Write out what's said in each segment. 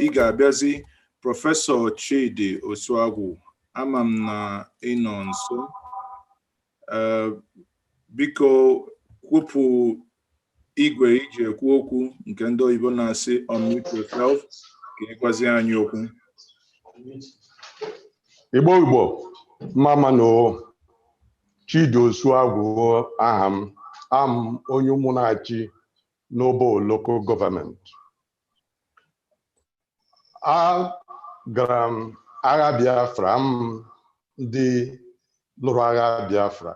ị ga-abịazi Prọfesọ Chidi Osuagwu, ama m na ị nọ nso. Biko kwupụ igwe iji ekwu okwu nke ndị oyibo na-asị unmute yourself ka ị gwazie anyị okwu. Igbo mama no Chidi Osuagwu aha m onye ụmụnachi n'Obo local government. Agara m agha Biafra, ndị lụrụ agha Biafra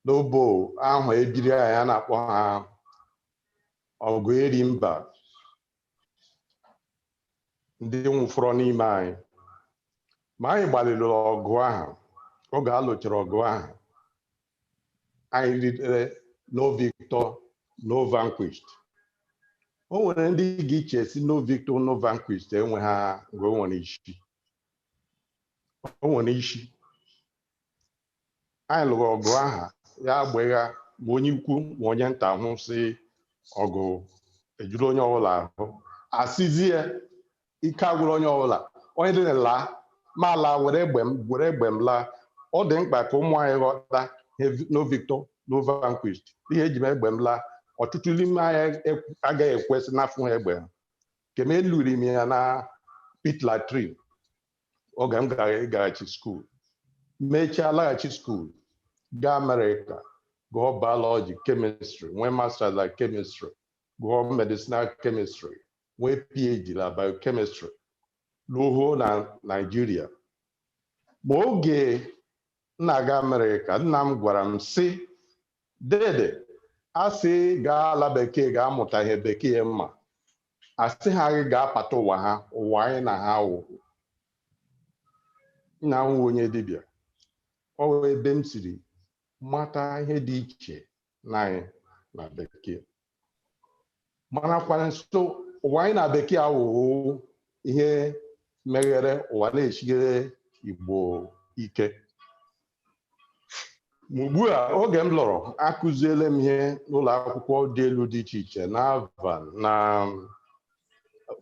n'Obo ahụ ebiri anyị na-akpọ ha ọgụ eri mba, ndị nwụfọrọ n'ime anyị. Ma anyị gbalịrị ọgụ ahụ, oge a lụchara ọgụ ahụ, anyị ritere no victor, no vanquished. O nwere ndị ga iche si no victor, no vanquished enwe ha mgbe o nwere isi. O nwere isi. Anyị lụrụ ọgụ ahụ, ya agbagha ma onye ukwu ma onye nta hụ si ọgụ ejuru onye ọbụla ahụ. Asịzie ike agwụrụ onye ọbụla, onye dị na ma la were egbe m laa. Ọ dị mkpa ka ụmụ anyị ghọta no victor, no vanquished. Ihe eji m egbe m laa, ọtụtụ n'ime anyị agaghị ekwesị n'afọ ha egbe ha. Ke m eluri m ya na pit latrine oge m gaghachi skuul. Mechaa laghachi skuul, gaa Amerịka, gụọ biology, chemistry, nwee masters na chemistry, gụọ medicinal chemistry, nwee PhD na biochemistry, ruo na Nigeria. Ma oge na-aga Amerịka, nna m gwara m sị, dede, asị gaa ala bekee ga-amụta ihe bekee mma, asị ha gị ga-apata ụwa ha, ụwa anyị na ha wụ. Nna m onye dibịa, ọ wee ebe m siri mata ihe dị iche na anyị na bekee. Marakwana nso ụwa anyị na bekee awụghị ihe meghere ụwa na-echighere Igbo ike. Ugbu a oge m lọrọ, akụziele m ihe n'ụlọ akwụkwọ dị elu dị iche iche, na Avan, na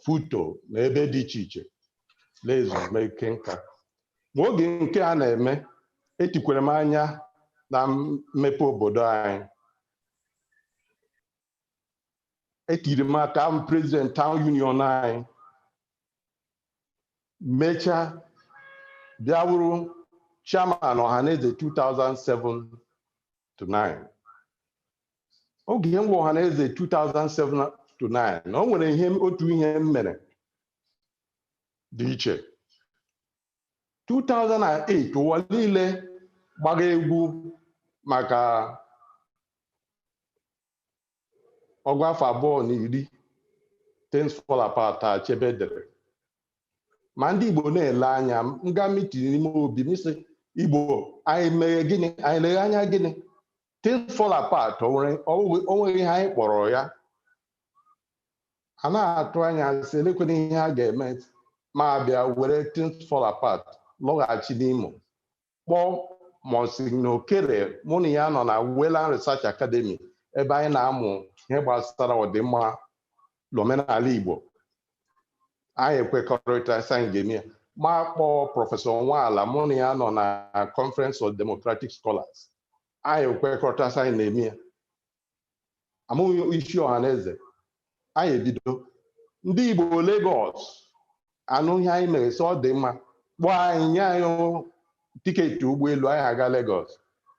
Futo, na ebe dị iche iche, na-ezumike nka. Ma oge nke a na-eme, etikwere m anya na mmepe obodo anyị. Etiri m aka m president town union anyị. Mechaa bịa wụrụ chairman Ohaneze 2007 to 9. Oge m bụ Ohaneze 2007 to 9, na o nwere otu ihe m mere dị iche. 2008 ụwa niile gbaga egwu maka ọgụ afọ 2010 Things Fall Apart Achebe dere. Ma ndị Igbo na-ele anya, m gaa mitin n'ime obi m sị, Igbo anyị mere gịnị, anyị leghe anya gịnị? Things Fall Apart o nweghị ihe anyị kpọrọ ya. A na-atụ anya sị elekwana ihe ha ga-eme ma bịa were Things Fall Apart lọghachi n'Imo, kpọọ Monsignor Okere, mụ na ya nọ na Wayland Research Academy ebe anyị na-amụ ihe gbasara ọdịmma n'omenala Igbo. Anyị ekwekọrịta anyị ga-eme, ma kpọọ Prọfesọ Nwaala, mụ na ya nọ na Conference of Democratic Scholars. Anyị ekwekọrịta anyị na-eme. Amụghị isi Ohaneze, anyị ebido ndị Igbo Lagos anụ ihe anyị mere sọ ọ dị mma, kpọọ anyị, nye anyị tiketi ụgbọelu, anyị aga Lagos,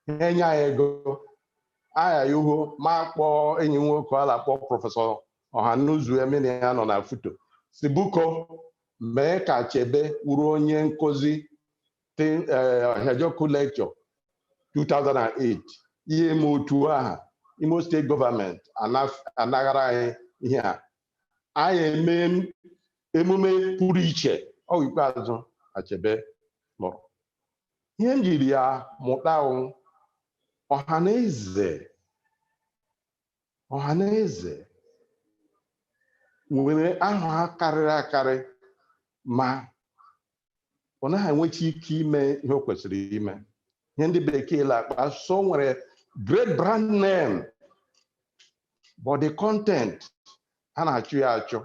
ihe nye anyị ego, anyị ayụho. Ma kpọọ enyi nwoke a na-akpọ Prọfesọ Ohaneze Emene, ya nọ na Futo, si buko mee ka Achebe wuru onye nkuzi Hejoku lecture 2008. Ihe eme otu aha Imo State Government anaghara anyị ihe a. Anyị eme emume pụrụ iche. Ọ ikpeazụ Achebe lọrọ. Ihe m jiri ya mụta Ohaneze nwere aha karịrị akarị, ma ọ naghị enwechi ike ime ihe o kwesịrị ime. Ihe ndị bekee na-akpa so nwere great brand name, but the content a na-achụ ya achụ.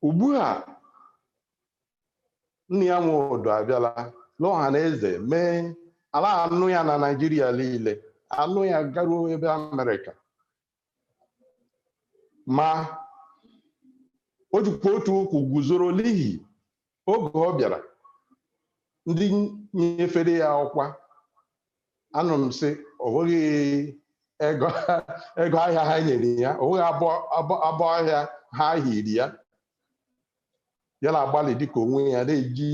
ugbu a nne ya nwe odo abịala n'Ohaneze mee ala anụ ya na Naịjirịa niile anụ ya garuo ebe Amerịka ma o jikwa otu ụkwụ guzoro n'ihi oge ọ bịara ndị nyefere ya ọkwa anụ m sị ọ bụghị ego ahịa ha nyere ya ọ bụghị abọ ahịa ha hiri ya ya na-agbalị dịka onwe ya na-eji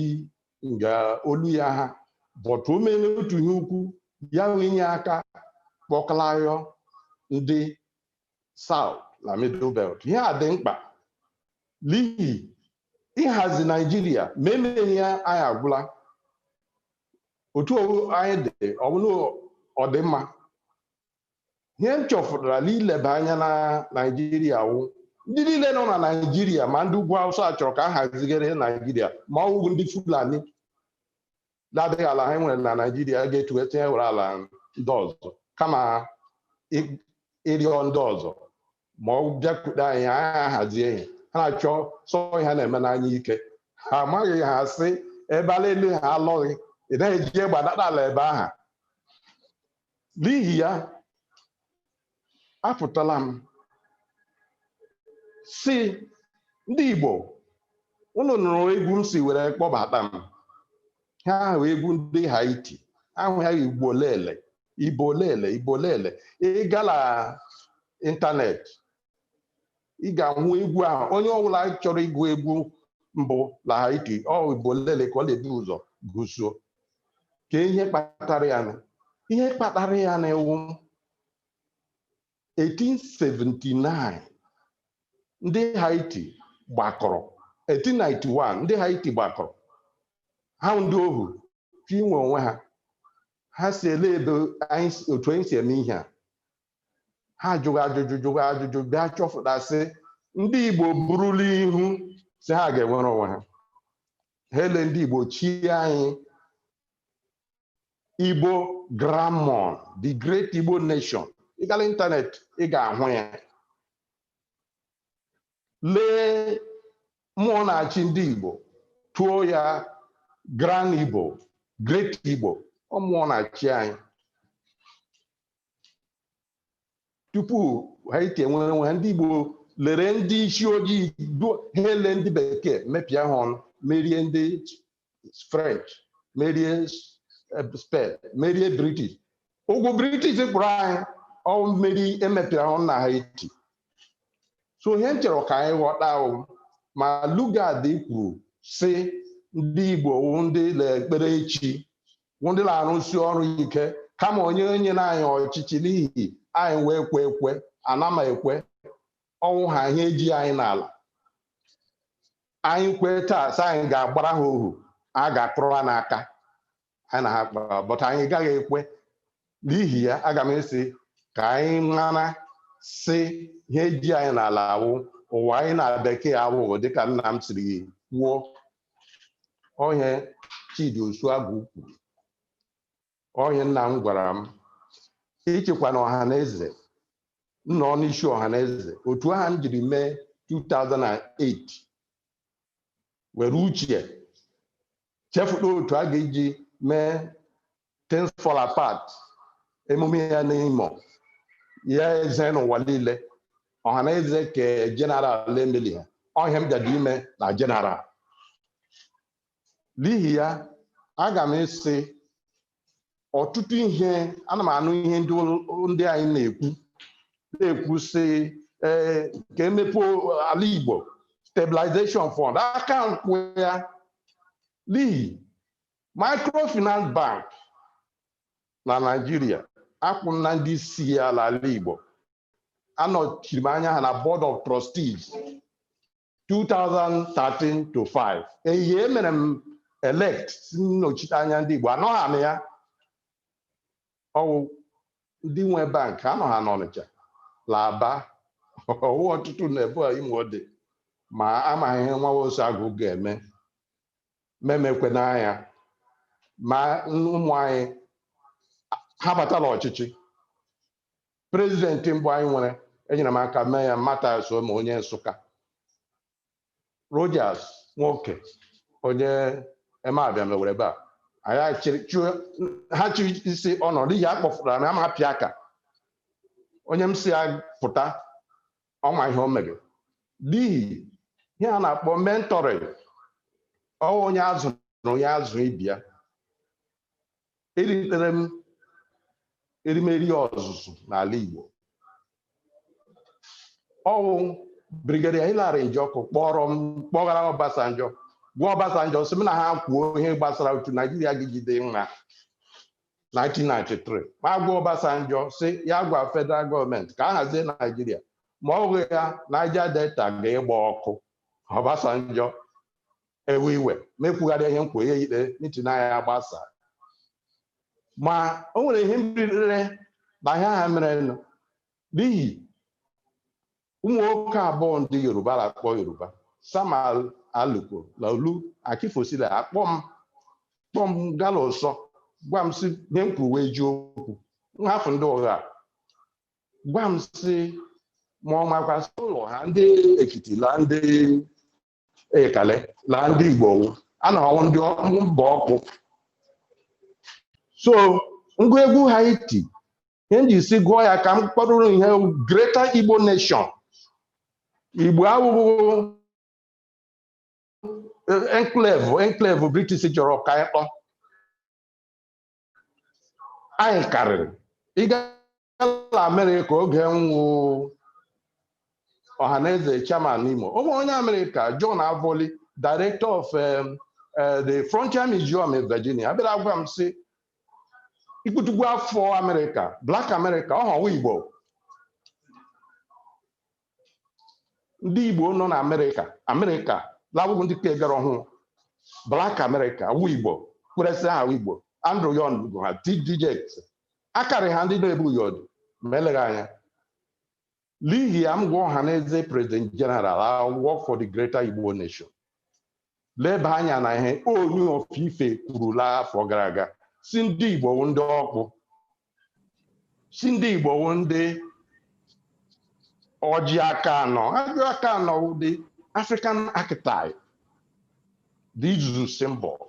nga olu ya ha bọtụ o mere otu ihe ukwu ya nwee aka kpọkọlayọ ndị South na Middle Belt ihe a dị mkpa n'ihi ịhazi Naịjirịa ma emeghị ya anyị agwụla otu anyị dị ọbụna ọdịmma ihe m chọpụtara n'ileba anya na Naịjirịa wụ ndị niile nọ na Naịjirịa ma ndị ugwu Hausa chọrọ ka a hazigere Naịjirịa ma ọ bụ ndị Fulani na-adịghị ala ha nwere na Naịjirịa ga-etuweta ya were ala ndị ọzọ kama ịrịọ ndị ọzọ ma ọ bịakwute anyị anyị ahazie ihe ha na-achọ sọ ha na-eme n'anya ike ha amaghị ha sị ebe ala elu ha alọghị ị naghị eji egbe adada ala ebe aha n'ihi ya apụtala m si ndị Igbo unu nụrụ egwu m si were kpọbata m ha ahụ egwu ndị Haiti ahụ ya Igbo lele Igbo lele Igbo lele ịgala ịntanetị ị ga-ahụ egwu ahụ onye ọbụla chọrọ ịgụ egwu mbụ na Haiti ọ Igbo lele ka ọ na-ebu ụzọ gụsuo ka ihe kpatara ya ihe kpatara ya na-ewu 1879 ndị Haiti gbakọrọ 1891 ndị Haiti gbakọrọ ha ndị ohu ka inwe onwe ha ha si ele ebe otu anyị si eme ihe a ha jụrụ ajụjụ bịa chọpụtasị ndị Igbo burula ihu si ha ga-enwere onwe ha ha ele ndị Igbo chie anyị Igbo Grammon the Great Igbo Nation ịgala ịntanetị ị ga-ahụ ya lee mmụọ na-achị ndị Igbo tụọ ya Grand Igbo Great Igbo ọ mmụọ na-achị anyị tupu Haiti enwere onwe ha ndị Igbo lere ndị isi ojii ha ele ndị bekee mepịa ha ọnụ merie ndị French merie Spain merie British ụgwụ British kpụrụ anyị ọ mmeri emepịa ọnụ na Haiti so ihe m chọrọ ka anyị ghọta ahụ ma Lugard kwuru sị ndị Igbo ndị na-ekpere echi ndị na-arụsi ọrụ ike kama onye nyere anyị ọchịchị n'ihi anyị wee kwe ekwe anama ekwe ọnwụ ha ihe eji anyị n'ala anyị kwe taa sị anyị ga-agbara ha ohu a ga-akpụrụ ha n'aka anyị na ha kpara bọta anyị gaghị ekwe n'ihi ya aga m esi ka anyị mara sị ihe eji anyị n'ala awụ ụwa anyị na bekee awụghị dịka nna m siri kwuo onye Chidi Osuagwu kwuru onye nna m gwara m ichekwa na Ohaneze nọ n'isi Ohaneze otu aha m jiri mee 2008 were uche chefuta otu a ga-eji mee Things Fall Apart emume ya n'Imo ya eze n'ụwa niile Ohaneze ke general emeli ha ọhịa m bịara ime na general n'ihi ya aga m esi ọtụtụ ihe ana m anụ ihe ndị anyị na-ekwu sị ka emepe ala Igbo stabilization fund aka nkwụ ya n'ihi microfinance bank na Nigeria akwụ na ndị isi ala Igbo anọchiri m anya ha na board of trustees 2013 to 5 ehihie emere m elect nnọchite anya ndị Igbo anọghị m ya ọwụ ndị nwe bank anọ ha n'Ọnịcha Laba ọwụ ọtụtụ na-ebu Imo dị ma amaghị ihe nwa Osuagwu ga-eme memekwe n'anya ma ụmụ anyị ha batala ọchịchị prezidenti mbụ anyị nwere enyere m aka mee ya Mata so ma onye Nsụka Rogers nwoke onye emabịa mewere ebe a ha chiri isi ọnọdụ ihe akpọfụtara na ama apịa aka onye m si ya pụta ọma ihe o mere n'ihi ihe a na-akpọ mentoring onye azụrụ ya azụ ibia eritere m erimeri ọzụzụ n'ala Igbo ọwụ Brigadier Hilary Njoku kpọgara Obasanjo gwa Obasanjo sị m na ha kwuo ihe gbasara otu Naijiria gị mma 1993 ma gwa Obasanjo sị ya gwa federal gọọmenti ka a hazie Naijiria ma ọ bụghị ya Niger Delta ga-ịgba ọkụ. Obasanjo ewe iwe mekwugharịa ihe nkwa ihe ikpe n'ihi na ya gbasa ma o nwere ihe mbirire na ihe ha mere n'ihi ụmụ nwoke abụọ ndị Yoruba na-akpọ Yoruba Sam Aluko na Olu Akifosile akpọ m gala ụsọ gwa m sị nye m kwuwe eziokwu nhafụ ndị ụgha gwa m sị ma ọ makwasị ụlọ ha ndị Ekiti na ndị Ekale na ndị Igbo a na-ọnwụ ndị mba ọkụ so ngwa egwu Haiti ihe m ji si gụọ ya ka m kpọrọ ihe Greater Igbo Nation Igbo awụghị enclave British chọrọ ka anyị kpọ anyị karịrị ịgala Amerịka oge nwụ Ohaneze chairman Imo onwe onye Amerịka John Avoli director of the Frontier Museum in Virginia abịara gwa m sị ikputukwu afọ Amerịka Black America ọhọwụ Igbo ndị Igbo nọ na Amerịka lawụ ndị ka gara ọhụụ Black America wụ Igbo kweresị ha Igbo Andrew Yon bụ ha DJ akarị ha ndị na-ebu ya ọdụ ma eleghị anya n'ihi ya m gwa Ohaneze President General I work for the Greater Igbo Nation leba anya na ihe onye ofufe kwurula afọ gara aga si ndị Igbo ndị ọkpụ si ndị Igbo ndị ọjị aka anọ ụdị African archetype dị izuzu symbol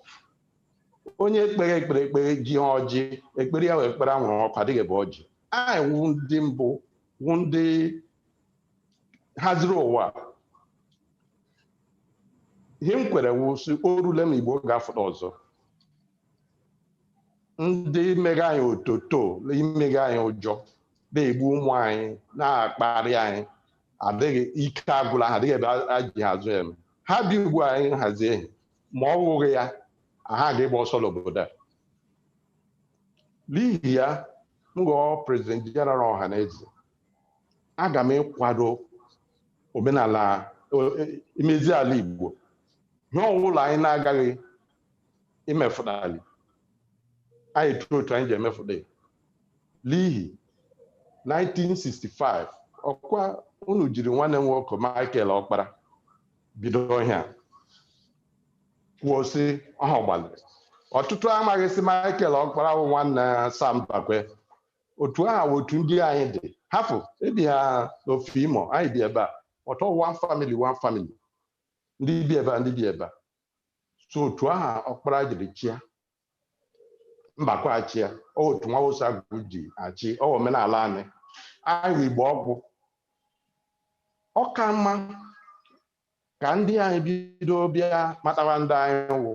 onye ekpere ji ọjị ekpere ya wee kpere anwụrụ ọkụ adịghị ebe ọjị anyị wụ ndị mbụ wụ ndị haziri ụwa ihe m kwere wụ si orule m Igbo ga-afụta ọzọ ndị mmega anyị ototo imega anyị ụjọ na-egbu ụmụ anyị na-akparị anyị adịghị ike agwụla ha adịghị ebe aji azụ eme ha bi ugbu anyị hazie ma ọ bụghị ya ha ga-egba ọsọ n'obodo a n'ihi ya m ghọọ President General Ohaneze aga m ịkwado omenala imezi ala Igbo ihe ọbụla anyị na-agaghị imefụtali anyị tụrụ otu anyị ji emefụta n'ihi 1965 ọkwa unu jiri nwanne m nwoke Michael Ọkpara bido ihe a kwuo sị ọha gbalịrị ọtụtụ amaghị sị Michael Ọkpara bụ nwanne Sam Bakwe otu aha otu ndị anyị dị hapụ ebi ha n'ofe Imo anyị bi ebe a ọtọ one family ndị bi ebe a so otu aha Ọkpara jiri chia Mbakwe achịa otu nwa Osuagwu ji achị omenala anyị Igbo ọgwụ ọ ka mma ka ndị anyị bido bịa matawa ndị anyị wụ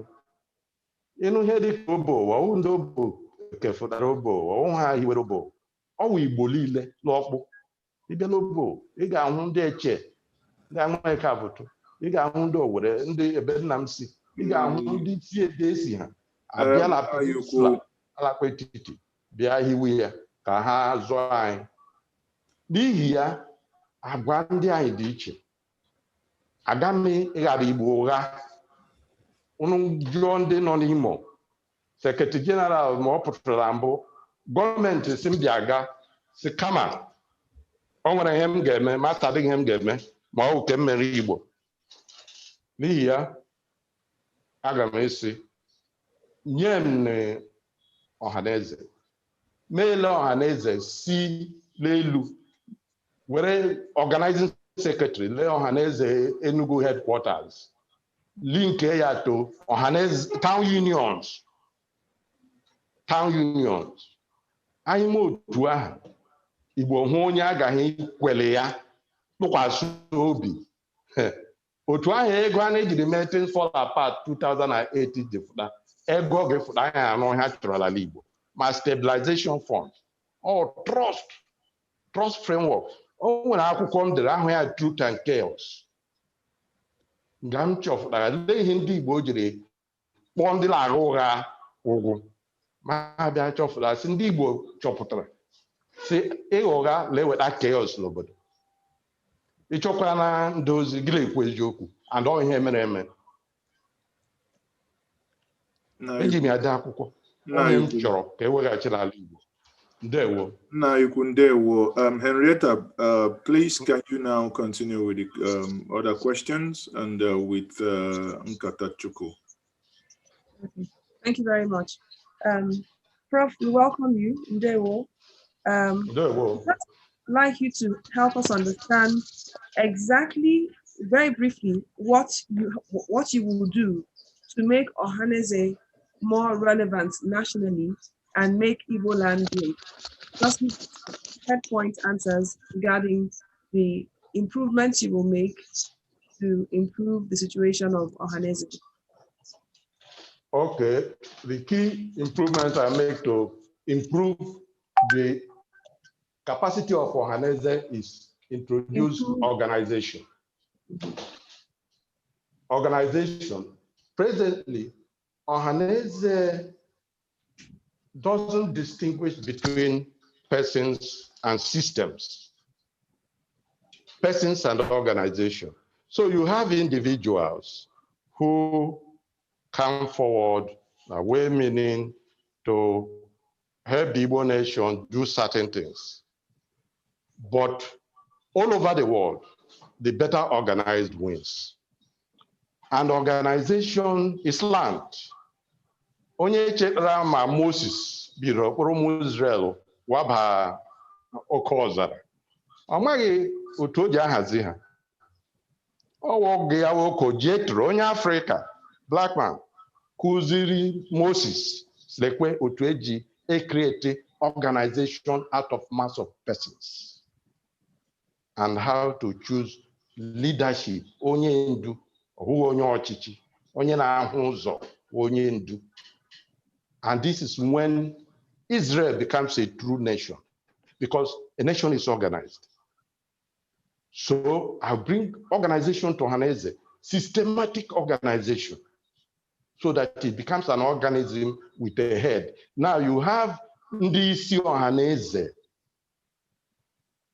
ịnụ ihe dị ka obo ọwụ ndị obo kefụtara obo ọwụ ha hiwere obo ọwụ Igbo niile n'ọkpụ ịbịa n'obo ị ga-ahụ ndị Eche ndị Anwụike Abụtụ ị ga-ahụ ndị Owere ndị ebe nna m si ị ga-ahụ ndị Tiede esi ha abịala alakpa etiti bịa hiwe ya ka ha zụọ anyị n'ihi ya agwa ndị anyị dị iche aga m ịghara Igbo ụgha unu jụọ ndị nọ n'Imo Sekretary General ma ọ pụtara mbụ gọọmenti si m bịa ga si kama o nwere ihe m ga-eme ma atadịghị ihe m ga-eme ma ọ bụ ke m mere Igbo n'ihi ya aga m esi nye m Ohaneze meele Ohaneze si n'elu were organizing secretary lee Ohaneze Enugu headquarters link ya to Ohaneze town unions. Anyị ma otu ahụ Igbo hụ onye agaghị kwele ya tụkwasị obi. Otu ahụ ego a na-ejiri mee Things Fall Apart 2008 dịfụta ego ga-efụta anyị anụ ha chọrọ ala Igbo ma stabilization fund or trust framework. O nwere akwụkwọ m dere ahụ ya Truth and Chaos. Nga m chọpụtara lee ihe ndị Igbo jiri kpọọ ndị na-agha ụgha ụgwụ ma abịa chọpụtara sị ndị Igbo chọpụtara sị ịgha ụgha na-eweta chaos n'obodo. Ịchọkwara na ndị ozi gị na-ekwu eziokwu and ọ ihe mere eme. Eji m ya dee akwụkwọ onye m chọrọ ka e weghachi n'ala Igbo. Ndewo. Ndewo. Henrietta, please can you now continue with the other questions and with Nkata Chukwu. Okay. Thank you very much. Prof, we welcome you. Ndewo. Ndewo. I'd like you to help us understand exactly, very briefly, what you will do to make Ohaneze more relevant nationally and make Igbo land great. Just head-point answers regarding the improvements you will make to improve the situation of Ohaneze. Okay, the key improvements I make to improve the capacity of Ohaneze is introduce organization. Organization. Presently, Ohaneze doesn't distinguish between persons and systems, persons and organization. So you have individuals who come forward, way meaning to help the Igbo nation do certain things. But all over the world, the better organized wins. And organization is land. Onye chetara ma Moses biro kpọrọ Israel waba oke ọzara. Ọ maghị otu o ji ahazi ha. Ọ gị awoko Jetro onye Afrịka, black man, kụziri Moses lekwe otu eji create organization out of mass of persons and how to choose leadership. Onye ndu, ọhụghị onye ọchịchị, onye na-ahụ ụzọ, onye ndu. And this is when Israel becomes a true nation, because a nation is organized. So I bring organization to Ohaneze, systematic organization, so that it becomes an organism with a head. Now you have ndị isi Ohaneze,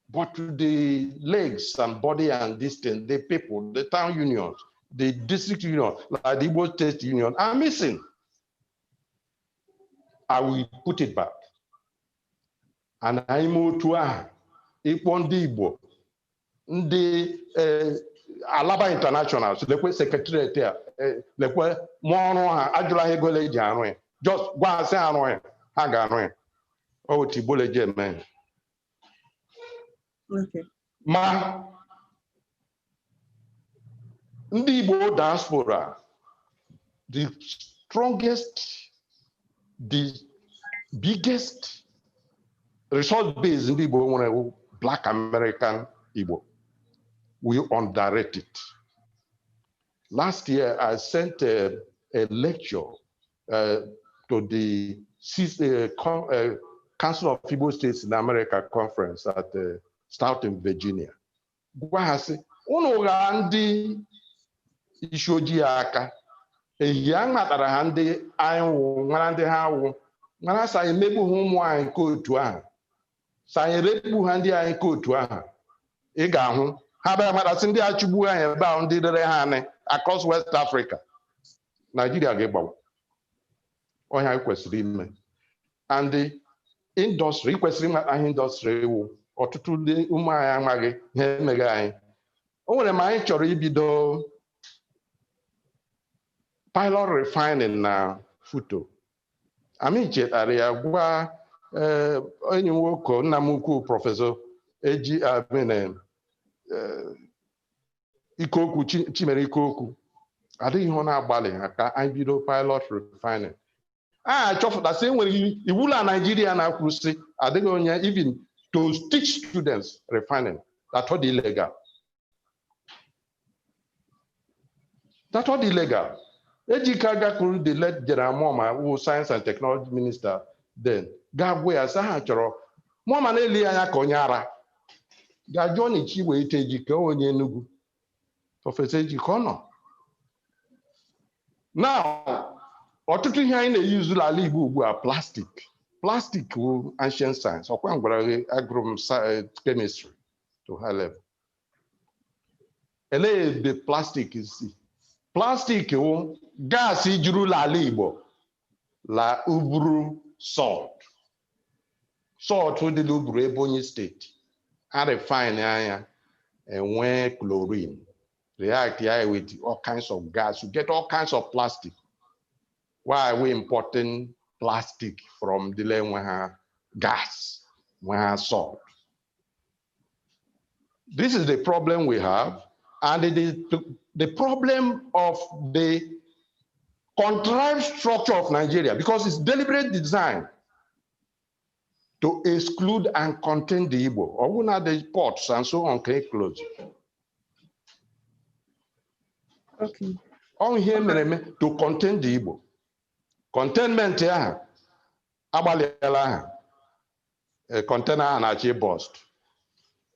but the legs and body and distance, the people, the town unions, the district union, like the Igbo State Union are missing. I will put it back. And I move to Ikwondi Igbo, the Alaba International, so the secretariat there, the Mono Adula Hegole Janwe, just go and say Anwe, Haganwe, oh Tibole Jem. Okay. Ma ndị Igbo diaspora, the strongest, the biggest resource base in the Igbo, Black American Igbo. We underrate it. Last year, I sent a lecture to the Council of Igbo States in America conference at Stoughton, Virginia. Gwa ha sị, unu ga ndị isi ojii aka, ehi a matara ha ndị anyị wụ, nwara ndị ha wụ, nwara sa anyị megbu ha ụmụ anyị nke otu ahụ, sa anyị rekpu ha ndị anyị nke otu ahụ, ị ga-ahụ ha bịara matasị ndị achụgbu anyị ebe ahụ ndị rere ha anị across West Africa. Nigeria ga-egbawa ọhịa anyị kwesịrị ime. And the industry, kwesịrị ịmata ihe industry iwu, ọtụtụ ndị ụmụ anyị amaghị ihe emeghe anyị. O nwere ma anyị chọrọ ibido pilot refining na Futo. Anyị chetara ya gwa enyi nwoke nna m ukwu prọfesọ Eji Amine Ikoku Chimere Ikoku adịghị ihe ọ na-agbalị ha ka anyị bido pilot refining. Chọpụtasị enwere iwu na Nigeria na-akwụsị adịghị onye even to teach students refining. That was illegal. That was illegal. Ejika Gakuru, the late General Moma, who was Science and Technology Minister then, Gabwe Asahachoro, Moma Nelia Konyara, Gajoni Chiwe Tejika onye Nugu, Professor Jikono. Now, ọtụtụ ihe anyị na-eyuzu n'ala Igbo ugbu a plastic. Plastic bụ ancient science. Ọkwa ngwara agụrụ m chemistry to high level. Elee the plastic isi. Plastic bụ gaasị juru n'ala Igbo la uburu salt. Salt dị n'uburu Ebonyi steeti. A refine anya enwe chlorine. React here with all kinds of gas. You get all kinds of plastic. Why are we importing plastic from the land when have gas, when have salt? This is the problem we have, and it is the problem of the contrived structure of Nigeria, because it's deliberate design to exclude and contain the Igbo, or not the ports and so on can close. Okay. On here to contain the Igbo. Containment ya agbaliela ha container ha na-achị bust.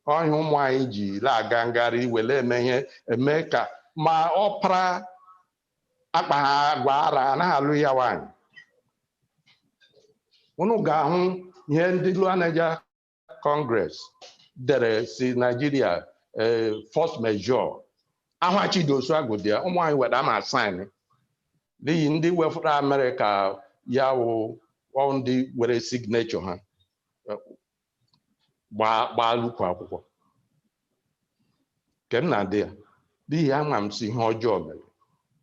Ọhịa ụmụ anyị ji na-aga ngharị wele eme ihe eme ka ma ọpara akpa ha agwa ara anaghị alụ ya nwaanyị. Unu ga-ahụ ihe ndị Luanaja Congress dere si Nigeria force majeure. Ahụ Chidi Osuagwu dị ya ụmụ anyị weda ma sign. N'ihi ndị wefụrụ Amerịka ya wụ ndị were signature ha gbaa lukwu akwụkwọ. Nke m na-adị ya n'ihi ama m si ihe ọjọọ mere.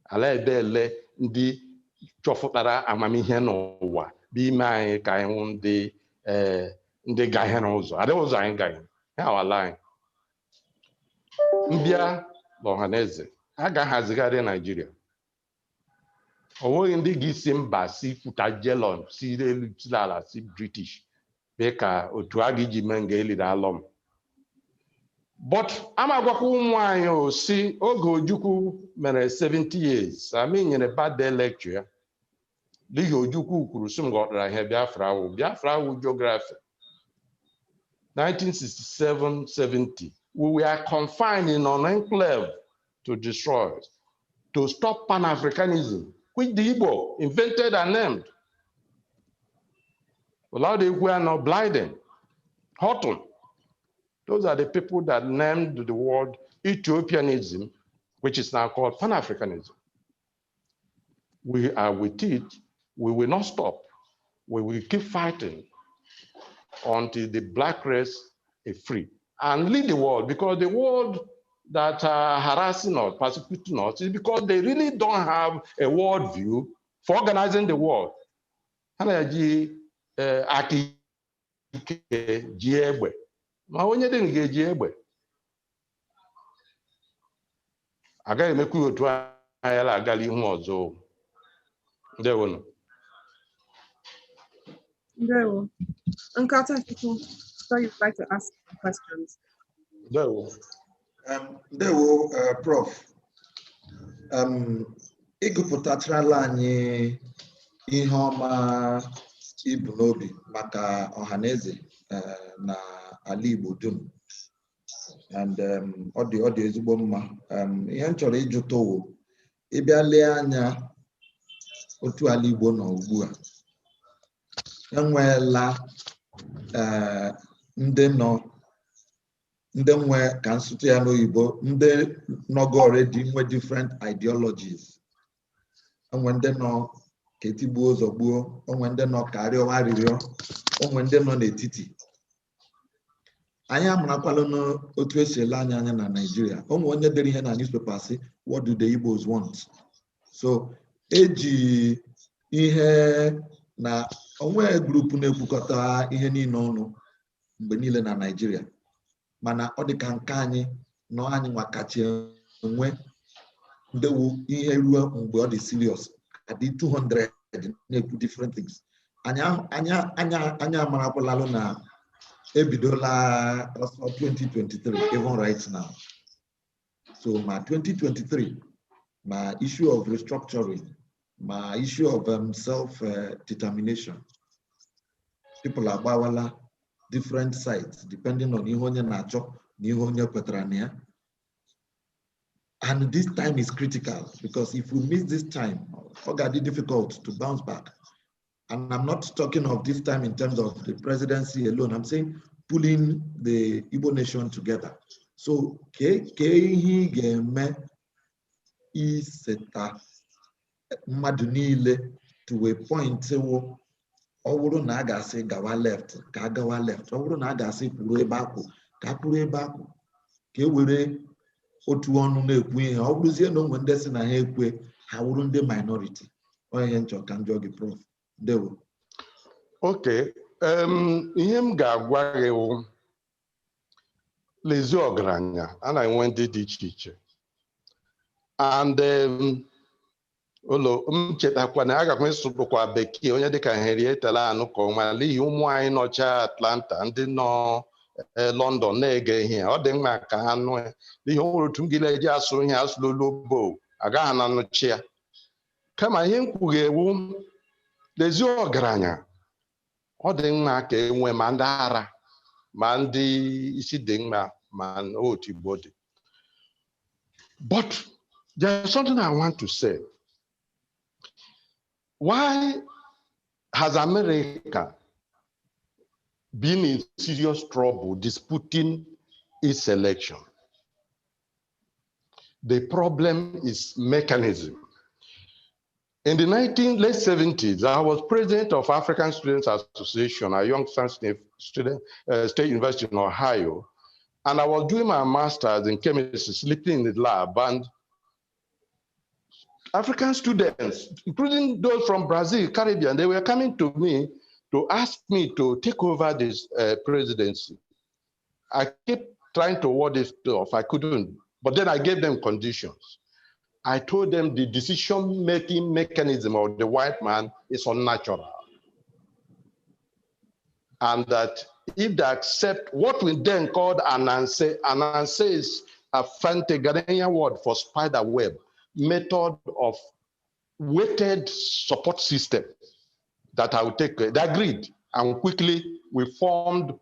Ala ebe ele ndị chọfụtara amamihe n'ụwa bụ ime anyị ka anyị hụ ndị gaghị n'ụzọ. Adịghị ụzọ anyị gaghị. Ha awala anyị. Mbịa n'Ohaneze agaghazigharị Nigeria. Onweghị ndị ga-esi mba si pụta jelon si elu tilala si British be ka otu a ga-eji mee nga eliri alọm. But ama gwakwa ụmụ anyị o si oge Ojukwu mere 70 years ami nyere birthday lecture ya. N'ihi Ojukwu kwuru si m ghọtara ihe Biafra wụ geography. 1967-70 we were confined in an enclave to destroy us, to stop Pan-Africanism, which the Igbo invented and named. Without the Igbo are not blinding. Houghton. Those are the people that named the word Ethiopianism, which is now called Pan-Africanism. We are with it. We will not stop. We will keep fighting until the black race is free and lead the world, because the world that are harassing us, persecuting us, is because they really don't have a world view for organizing the world. Ma onye dị nga eji egbe agaghị emekwa otu anya la agala ihu ọzọ. Ndewo. Ndewo. Nkata people, so you'd like to ask questions. Ndewo. Ndewo, Prof. Ịgụpụtachala anyị ihe ọma ibu n'obi maka Ohaneze na ala Igbo dum, and ọ dị ezigbo mma. Ihe m chọrọ ịjụta wụ ịbịa lee anya otu ala Igbo nọ ugbu a, enweela ndị nwe ka nsụtụ ya n'oyibo, ndị nọgo already nwe different ideologies. Onwe ndị nọ ka etigbuo ụzọ gbuo, onwe ndị nọ ka arịọ arịrịọ, onwe ndị nọ n'etiti. Anyị amarakwala n'otu esi ele anya na Nigeria. Onwe onye dere ihe na newspaper sị, what do the Igbos want? So eji ihe na onwe grupu na-ekwukọta ihe niile ọnụ mgbe niile na Nigeria, mana ọ dị ka nke anyị nọ anyị nwakachi enwe They will hear the serious. I did 200 different things. Anya marapolalo na ebidola also 2023, even right now. So my 2023, my issue of restructuring, my issue of self-determination. People are bawala different sides, depending on ihonye nacho, ihonye petrania. And this time is critical because if we miss this time, it's going to be difficult to bounce back. And I'm not talking of this time in terms of the presidency alone. I'm saying pulling the Igbo nation together. So, iseta mmadụ niile to a point ọ bụrụ na a ga-asị gawa left ka gawa left, ọ bụrụ na a ga-asị kwuru ebe akwụ ka kwuru ebe akwụ, ka e were otu ọnụ na-ekwu ihe. Ọ bụrụzie na onwe ndị si na ha ekwe, ha wụrụ ndị minority. Onye nchọ ka njọ gị Prof. Ndewo. Okay, ihe m ga-agwa gị wụ lezi ọgaranya a na-enwe ndị dị iche iche. And ụlọ m chetakwa na agakwa ịsụrụkwa bekee onye dịka Henrietta anụ ka ọma n'ihi ụmụ anyị nọcha Atlanta ndị nọ London na-ege ihe ọ dị mma ka ha nụ ya n'ihi o nwere otu m gile eji asụ ihe asụlụ Igbo agaghị na nụchi ya. Kama ihe m kwughị ewu lezi ọgaranya ọ dị mma ka enwe ma ndị ara ma ndị isi dị mma ma otu Igbo dị. But there's something I want to say. Why has America been in serious trouble disputing its election? The problem is mechanism. In the late 70s, I was president of African Students Association at Youngstown State University in Ohio, and I was doing my master's in chemistry, sleeping in the lab, and African students, including those from Brazil, Caribbean, they were coming to me to ask me to take over this presidency. I kept trying to ward it off, I couldn't, but then I gave them conditions. I told them the decision-making mechanism of the white man is unnatural. And that if they accept what we then called ananse is a Fante Ghanaian word for spider web, method of weighted support system that I would take. They agreed, and quickly we formed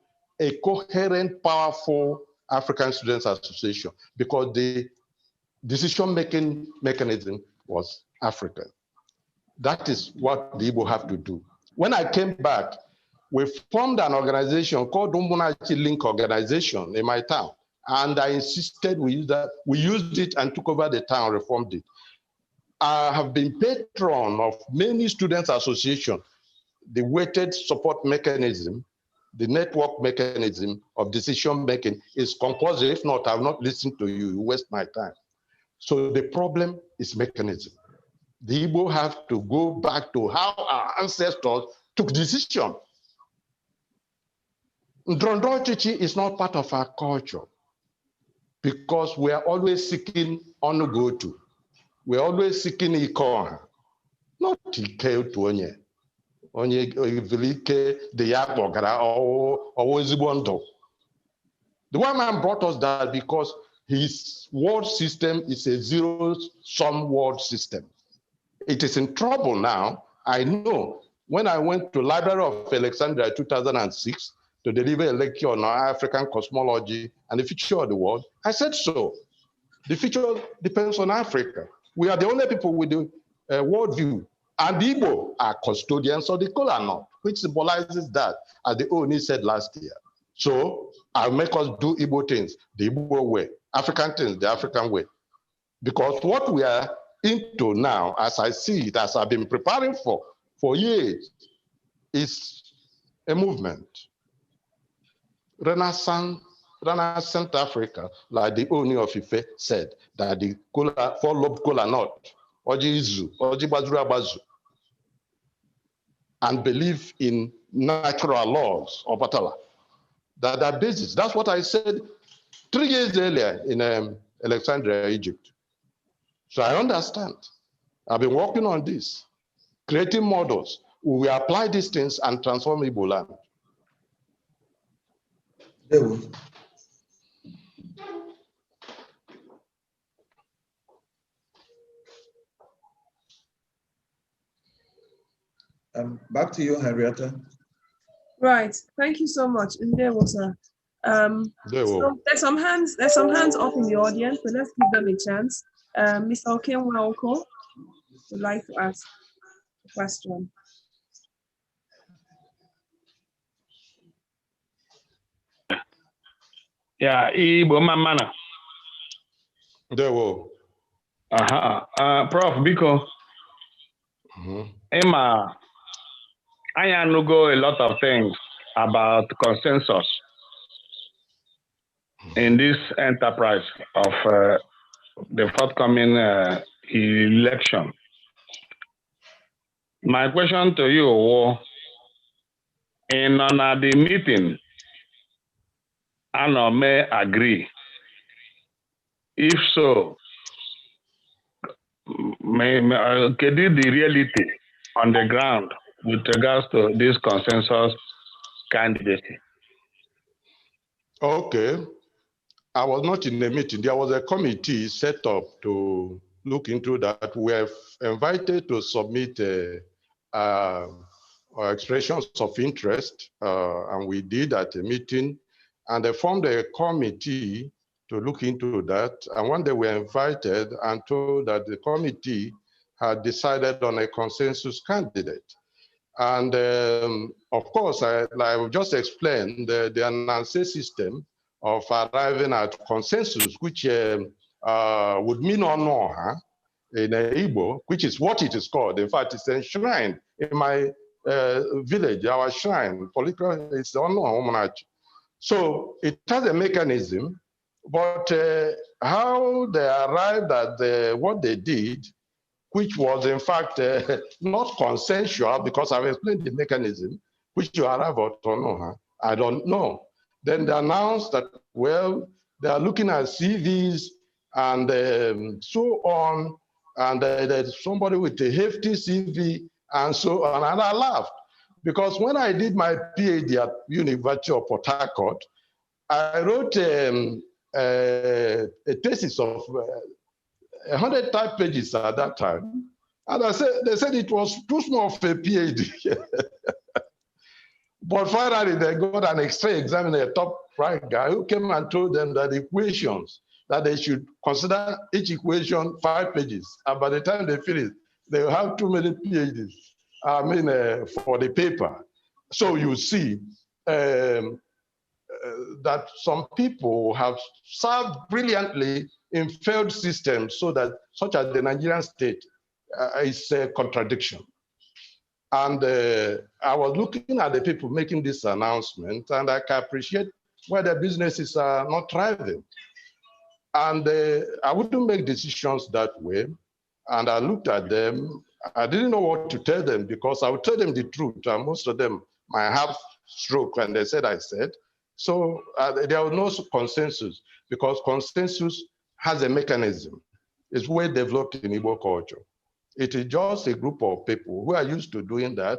a coherent, powerful African Students Association because the decision-making mechanism was African. That is what the Igbo have to do. When I came back, we formed an organization called Umunachi Link Organization in my town. And I insisted we use that. We used it and took over the town, reformed it. I have been patron of many students' associations. The weighted support mechanism, the network mechanism of decision making is compulsory. If not, I will not listen to you. You waste my time. So the problem is mechanism. The Igbo have to go back to how our ancestors took decision. Ndrondrochichi is not part of our culture because we are always seeking on go to. We are always seeking ikoha, not ike to onye. Onye vilike the yakogara or ozibondo. The white man brought us that because his word system is a zero-sum word system. It is in trouble now. I know when I went to Library of Alexandria in 2006 to deliver a lecture on African cosmology and the future of the world, I said so. The future depends on Africa. We are the only people with the worldview. And the Igbo are custodians of the kola nut, which symbolizes that, as the Oni said last year. So I'll make us do Igbo things the Igbo way, African things the African way. Because what we are into now, as I see it, as I've been preparing for years, is a movement. Renaissance Africa, like the Oni of Ife said, that the four-lobed kola nut, Oji Izu, Oji Bazura Bazu, and believe in natural laws of Batala. That are basis. That's what I said 3 years earlier in Alexandria, Egypt. So I understand. I've been working on this, creating models. We will apply these things and transform Igbo land. Back to you, Henrietta. Right. Thank you so much. Ndewo, sir. So there's some hands up in the audience, so let's give them a chance. Mr. Okenwa Oko would like to ask a question. Yeah, Igbo Mamana. Ndewo. Prof, biko. Emma, I know a lot of things about consensus in this enterprise of the forthcoming election. My question to you, in the meeting, I may agree. If so, could the reality on the ground with regards to this consensus candidacy? Okay. I was not in the meeting. There was a committee set up to look into that. We have invited to submit expressions of interest, and we did at a meeting, and they formed a committee to look into that. And when they were invited and told that the committee had decided on a consensus candidate. And of course, like just explained, the Ananse system of arriving at consensus, which would mean Onoha in Igbo, which is what it is called. In fact, it's enshrined in my village, our shrine, political, it's Onoha. So it has a mechanism, but how they arrived at what they did, which was in fact not consensual, because I've explained the mechanism, which you arrive at Onoha, I don't know. Then they announced that, well, they are looking at CVs and so on, and there's somebody with a hefty CV and so on, and I laughed. Because when I did my PhD at University of Port Harcourt, I wrote a thesis of 100 type pages at that time. And they said it was too small for a PhD. But finally, they got an extra examiner, a top rank guy, who came and told them that the equations, that they should consider each equation 5 pages. And by the time they finish, they will have too many PhDs, for the paper. So you see that some people have served brilliantly in failed systems, so that, such as the Nigerian state, is a contradiction. And I was looking at the people making this announcement, and I can appreciate where their businesses are not thriving. And I wouldn't make decisions that way. And I looked at them. I didn't know what to tell them, because I would tell them the truth, and most of them might have stroke, and they said I said. So there was no consensus, because consensus has a mechanism. It's well developed in Igbo culture. It is just a group of people who are used to doing that,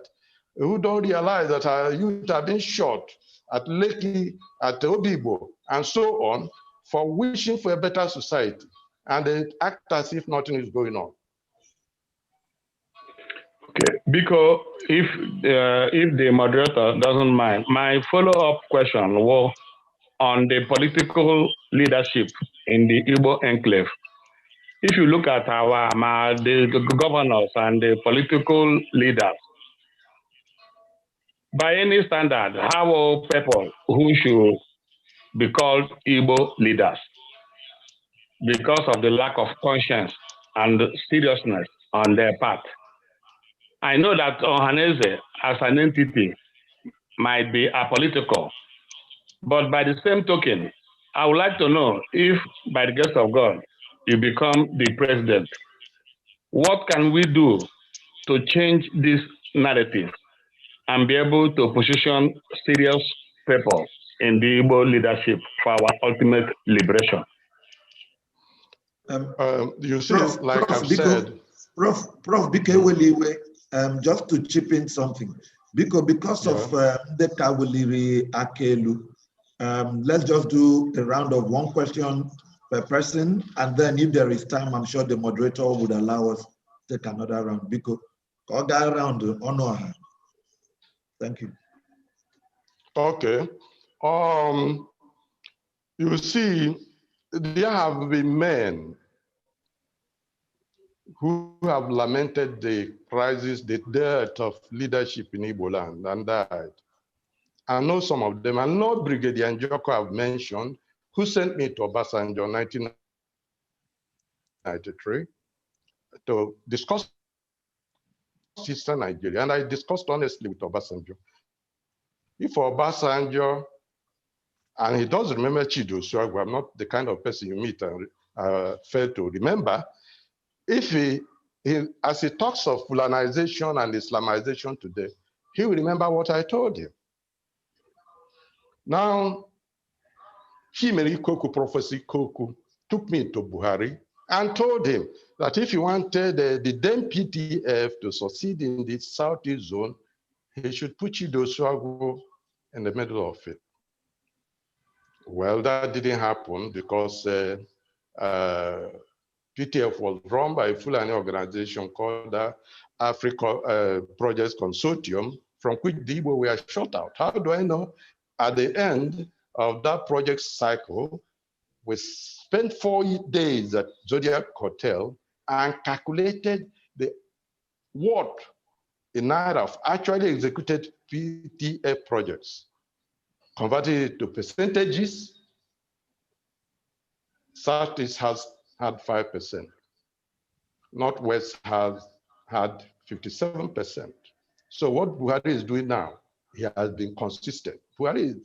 who don't realize that our youth have been shot at Lekki, at Obibo, and so on, for wishing for a better society. And they act as if nothing is going on. Okay, because if the moderator doesn't mind, my follow-up question was on the political leadership in the Igbo enclave. If you look at the governors and the political leaders, by any standard, how are people who should be called Igbo leaders? Because of the lack of conscience and seriousness on their part. I know that Ohaneze as an entity might be apolitical, but by the same token, I would like to know if, by the grace of God, you become the president, what can we do to change this narrative and be able to position serious people in the Igbo leadership for our ultimate liberation? You see, Prof, like Prof, I've Biko, said, Prof, just to chip in something, because of the Kawuliri Akelu, let's just do a round of one question per person, and then if there is time, I'm sure the moderator would allow us to take another round. Biko, go round honor. Thank you. Okay. You see, there have been men who have lamented the crisis, the death of leadership in Igbo land and died. I know some of them. I know Brigadier Njoko I've mentioned, who sent me to Obasanjo in 1993 to discuss Eastern Nigeria. And I discussed honestly with Obasanjo. If Obasanjo, and he does remember Chidi Osuagwu, I'm not the kind of person you meet and fail to remember. If he, as he talks of Fulanization and Islamization today, he will remember what I told him. Now, Chimeri Koku Prophecy Koku took me to Buhari and told him that if he wanted the then PTF to succeed in the Southeast zone, he should put Chidi Osuagwu in the middle of it. Well, that didn't happen because PTF was run by a Fulani organization called the Africa Projects Consortium, from which the Igbo were shut out. How do I know? At the end of that project cycle, we spent 4 days at Zodiac Hotel and calculated what in Naira actually executed PTF projects, converted it to percentages. Southeast has had 5%. Northwest has had 57%. So what Buhari is doing now, he has been consistent. Buhari is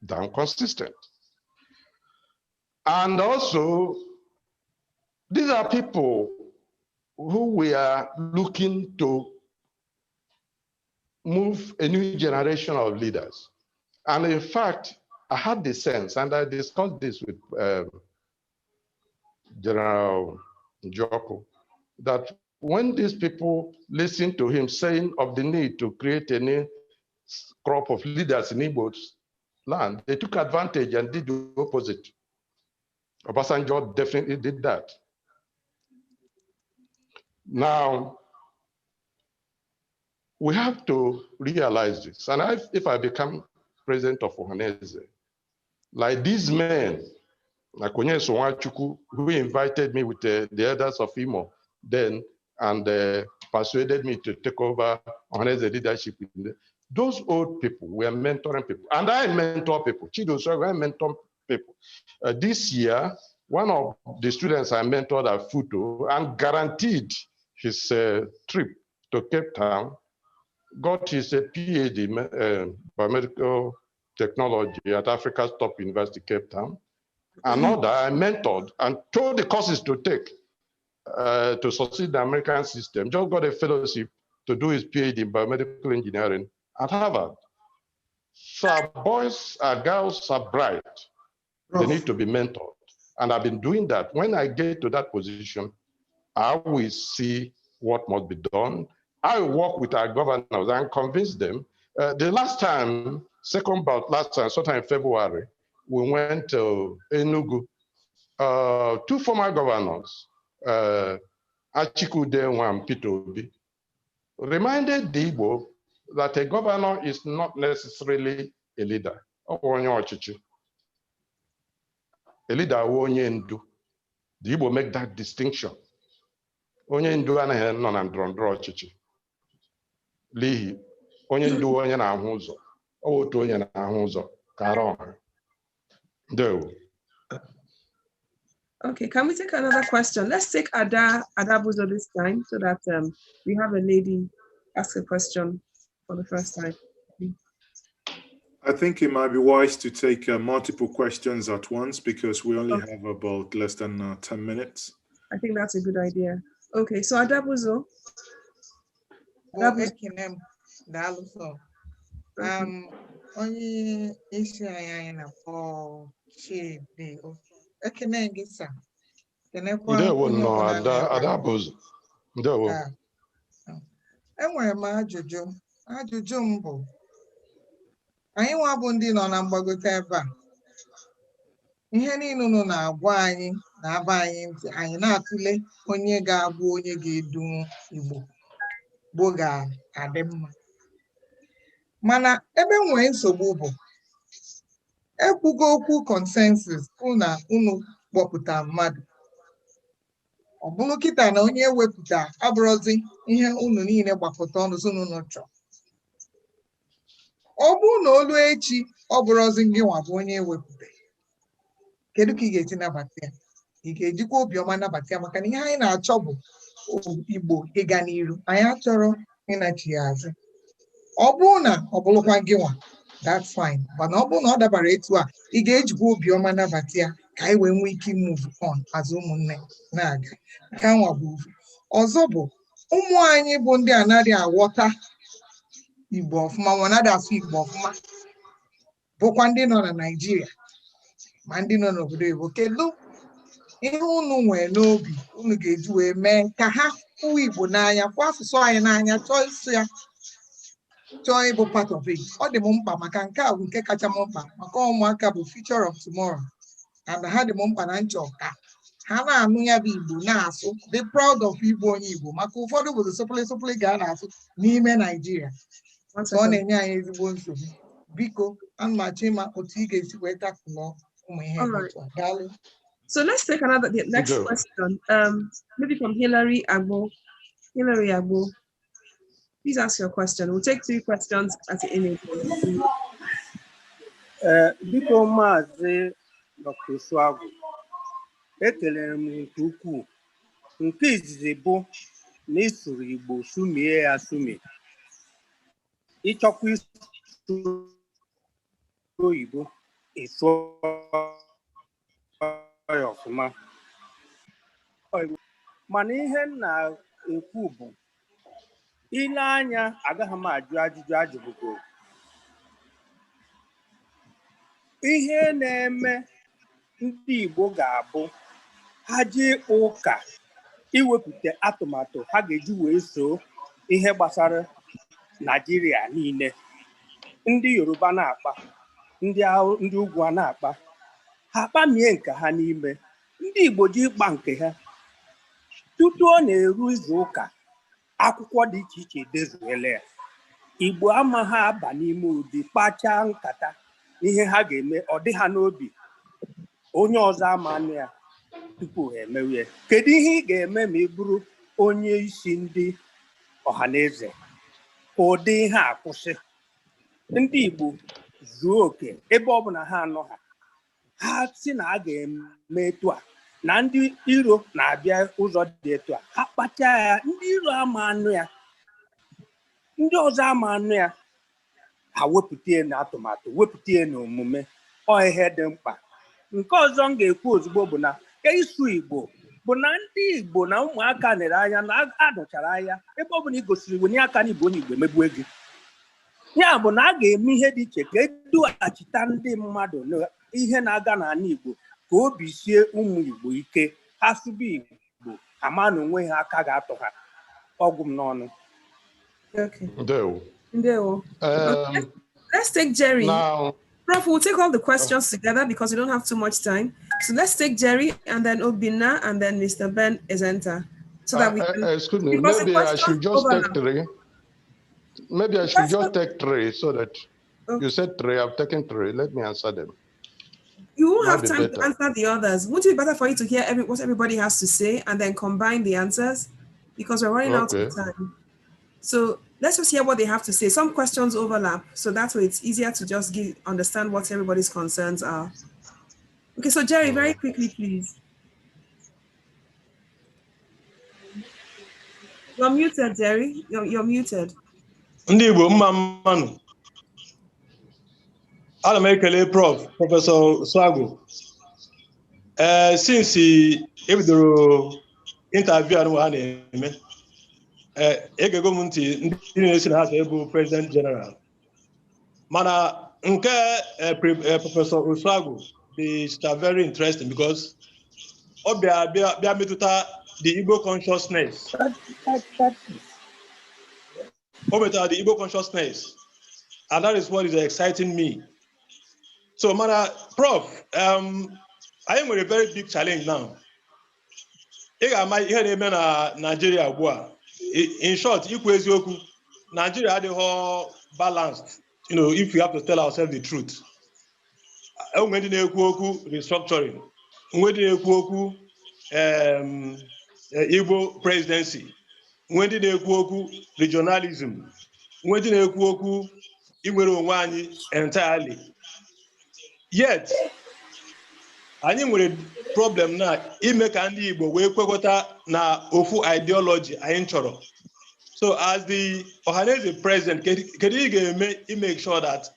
damn consistent. And also, these are people who we are looking to move a new generation of leaders. And in fact, I had the sense, and I discussed this with General Njoko, that when these people listened to him saying of the need to create a new crop of leaders in Igbo's land, they took advantage and did the opposite. Obasanjo definitely did that. Now, we have to realize this. And if I become president of Ohaneze, like these men, like Onyeso Nwachukwu, who invited me with the elders of Imo then, and persuaded me to take over Ohaneze leadership. Those old people were mentoring people. And I mentor people. Chidi Osuagwu, I mentor people. This year, one of the students I mentored at Futo and guaranteed his trip to Cape Town, got his PhD in biomedical technology at Africa's top university, Cape Town. Another I mentored and told the courses to take to succeed in the American system, just got a fellowship to do his PhD in biomedical engineering at Harvard. So our boys, our girls are bright. They need to be mentored. And I've been doing that. When I get to that position, I will see what must be done. I will work with our governors and convince them. The last time, second bout last time, sometime in February, we went to Enugu. 2 former governors, Achikude and Peter Obi, reminded the Igbo that a governor is not necessarily a leader. A leader onye ndu. The Igbo make that distinction. Onye ndu anaghị nọ na ndọrọndọrọ ọchịchị. N'ihi onye ndu onye na-ahụ ụzọ. Ọ bụ otu onye na-ahụ ụzọ ka ara ọha. Ndewo. Okay, can we take another question? Let's take Adabuzo this time so that we have a lady ask a question for the first time. I think it might be wise to take multiple questions at once because we only have about less than 10 minutes. I think that's a good idea. Okay, so Adabuzo. Onye isi anyị na-akpọ Chidi Ekene gị sa Ndewo no Adabuz. Ndewo. Enwere m ajụjụ m bụ anyị nwa bụ ndị nọ na mgbagote ebe a ihe niile unu na-agwa anyị na-aba anyị ntị anyị na-atụle onye ga-abụ onye ga-edu Igbo gboo ga-adị mma mana ebe nwee nsogbu bụ ekwugo okwu consensus na unu kpọpụta mmadụ ọ bụrụ kịta na onye ewepụta abụrụzi ihe unu niile gbakọta ọnụ unu chọọ ọ bụ na olu echi ọ bụrụzi gị nwa bụ onye ewepụta kedu ka ị ga-esi nabata ya ị ga-ejikwa obiọma nabata ya maka na ihe anyị na-achọ bụ Igbo ịga n'iru anyị achọrọ ịnachi ya azụ ọ bụrụ na ọ bụrụkwa gị nwa that's fine mana ọ bụrụ na ọ dabara etu a ị ga-ejikwa obiọma nabata ya ka anyị wee nwee ike move on azụ ụmụnne na-aga ka nwa bụ ọzọ bụ ụmụ anyị bụ ndị anaghị aghọta Igbo ọfụma ma anaghị asụ Igbo ọfụma bụkwa ndị nọ na Naịjirịa ma ndị nọ n'obodo Igbo kedu ihe unu nwee n'obi unu ga-eji wee mee ka ha hụ Igbo n'anya kwa asụsụ anyị n'anya chọọ ịsụ ya chọọ ịbụ part of it ọ dị m mkpa maka nke a bụ nke kacha m mkpa maka ụmụaka bụ future of tomorrow and ha dị m mkpa na nchọ ka ha na-anụ ya bụ Igbo na-asụ dị proud of Igbo onye Igbo maka ụfọdụ obodo sopụlị ga na-asụ n'ime Naịjirịa ọ na-enye anyị ezigbo nsogbu biko ana m achọ ịma otu ị ga-esi wee takụlọ ụmụ ihe daalụ. So let's take the next question. Maybe from Hillary Agbo. Hillary Agbo, please ask your question. We'll take 3 questions at the end. Biko Maazị Dr. Osuagwu, ekelere m nke ukwuu. Nke izizi bụ na ịsụrụ Igbo sumie ya sumi. Ịchọkwa ịsụ Oyibo ịsụ ya ọfụma. Mana ihe m na-ekwu bụ ile anya agaghị m ajụ ajụjụ ajụbụgo ihe na-eme ndị Igbo ga-abụ ha ji ịkpụ ụka iwepụta atụmatụ ha ga-eji wee soo ihe gbasara Naịjirịa niile ndị Yoruba na-akpa ndị ugwu a na-akpa ha kpamie nke ha n'ime ndị Igbo ji ịkpa nke ha tutu ọ na-eru izu ụka akwụkwọ dị iche iche dezuele ya Igbo amaghị aba n'ime ụdị kpachaa nkata ihe ha ga-eme ọ dị ha n'obi onye ọzọ ama anụ ya tupu ha emewe. Kedu ihe ị ga-eme ma ị bụrụ onye isi ndị Ohaneze ka ụdị ihe a kwụsị ndị Igbo zuo oke ebe ọ bụla ha anọ ha si na a ga-eme etu a na ndị iro na-abịa ụzọ dị etu a ha kpachaa ya ndị iro ama anụ ya ndị ọzọ ama anụ ya ha wepụta ya n'atụmatụ wepụta ya n'omume ọ ihe dị mkpa. Nke ọzọ m ga-ekwu ozugbo bụ na ịsụ Igbo bụ na ndị Igbo na ụmụaka nere anya na adụchara anya ebe ọ bụla ị gosiri wenye aka n'Igbo onye Igbo emegbue gị ya bụ na a ga-eme ihe dị iche ka edughachita ndị mmadụ ihe na-aga n'ala Igbo ka obi sie ụmụ Igbo ike ha sụba Igbo ama na onwe ha aka ga-atọ ha ọgwụ m n'ọnụ. Ndewo. Let's take Jerry. Now, Prof, we'll take all the questions together because we don't have too much time. So let's take Jerry and then Obina and then Mr. Ben Ezenta. So that we can... excuse me, maybe I should just take 3. Maybe I should just take 3 so that you said 3, I've taken 3. Let me answer them. You won't have time to answer the others. Wouldn't it be better for you to hear what everybody has to say and then combine the answers? Because we're running out of time. So let's just hear what they have to say. Some questions overlap, so that way it's easier to just understand what everybody's concerns are. Okay, so Jerry, very quickly, please. You're muted, Jerry. You're muted. Ndị Igbo mma mmanụ. Ana m ekele Professor Osuagwu. Since he bidoro interview anụ ha na-eme, egego m ntị ndị na-esi na ha bụ President General. Mana nke Professor Osuagwu is very interesting because bịa metụta the Igbo consciousness. The Igbo consciousness. And that is what is exciting me. So, Prof, I am with a very big challenge now. Nigeria. In short, Nigeria had the whole balanced, if we have to tell ourselves the truth. Restructuring. Igbo presidency. Regionalism. Entirely. Yet, anyị nwere problem na ime ka ndị Igbo wee kwekọta na ofu ideology anyị chọrọ. So as the Ohaneze president, kedu ị ga-eme make sure that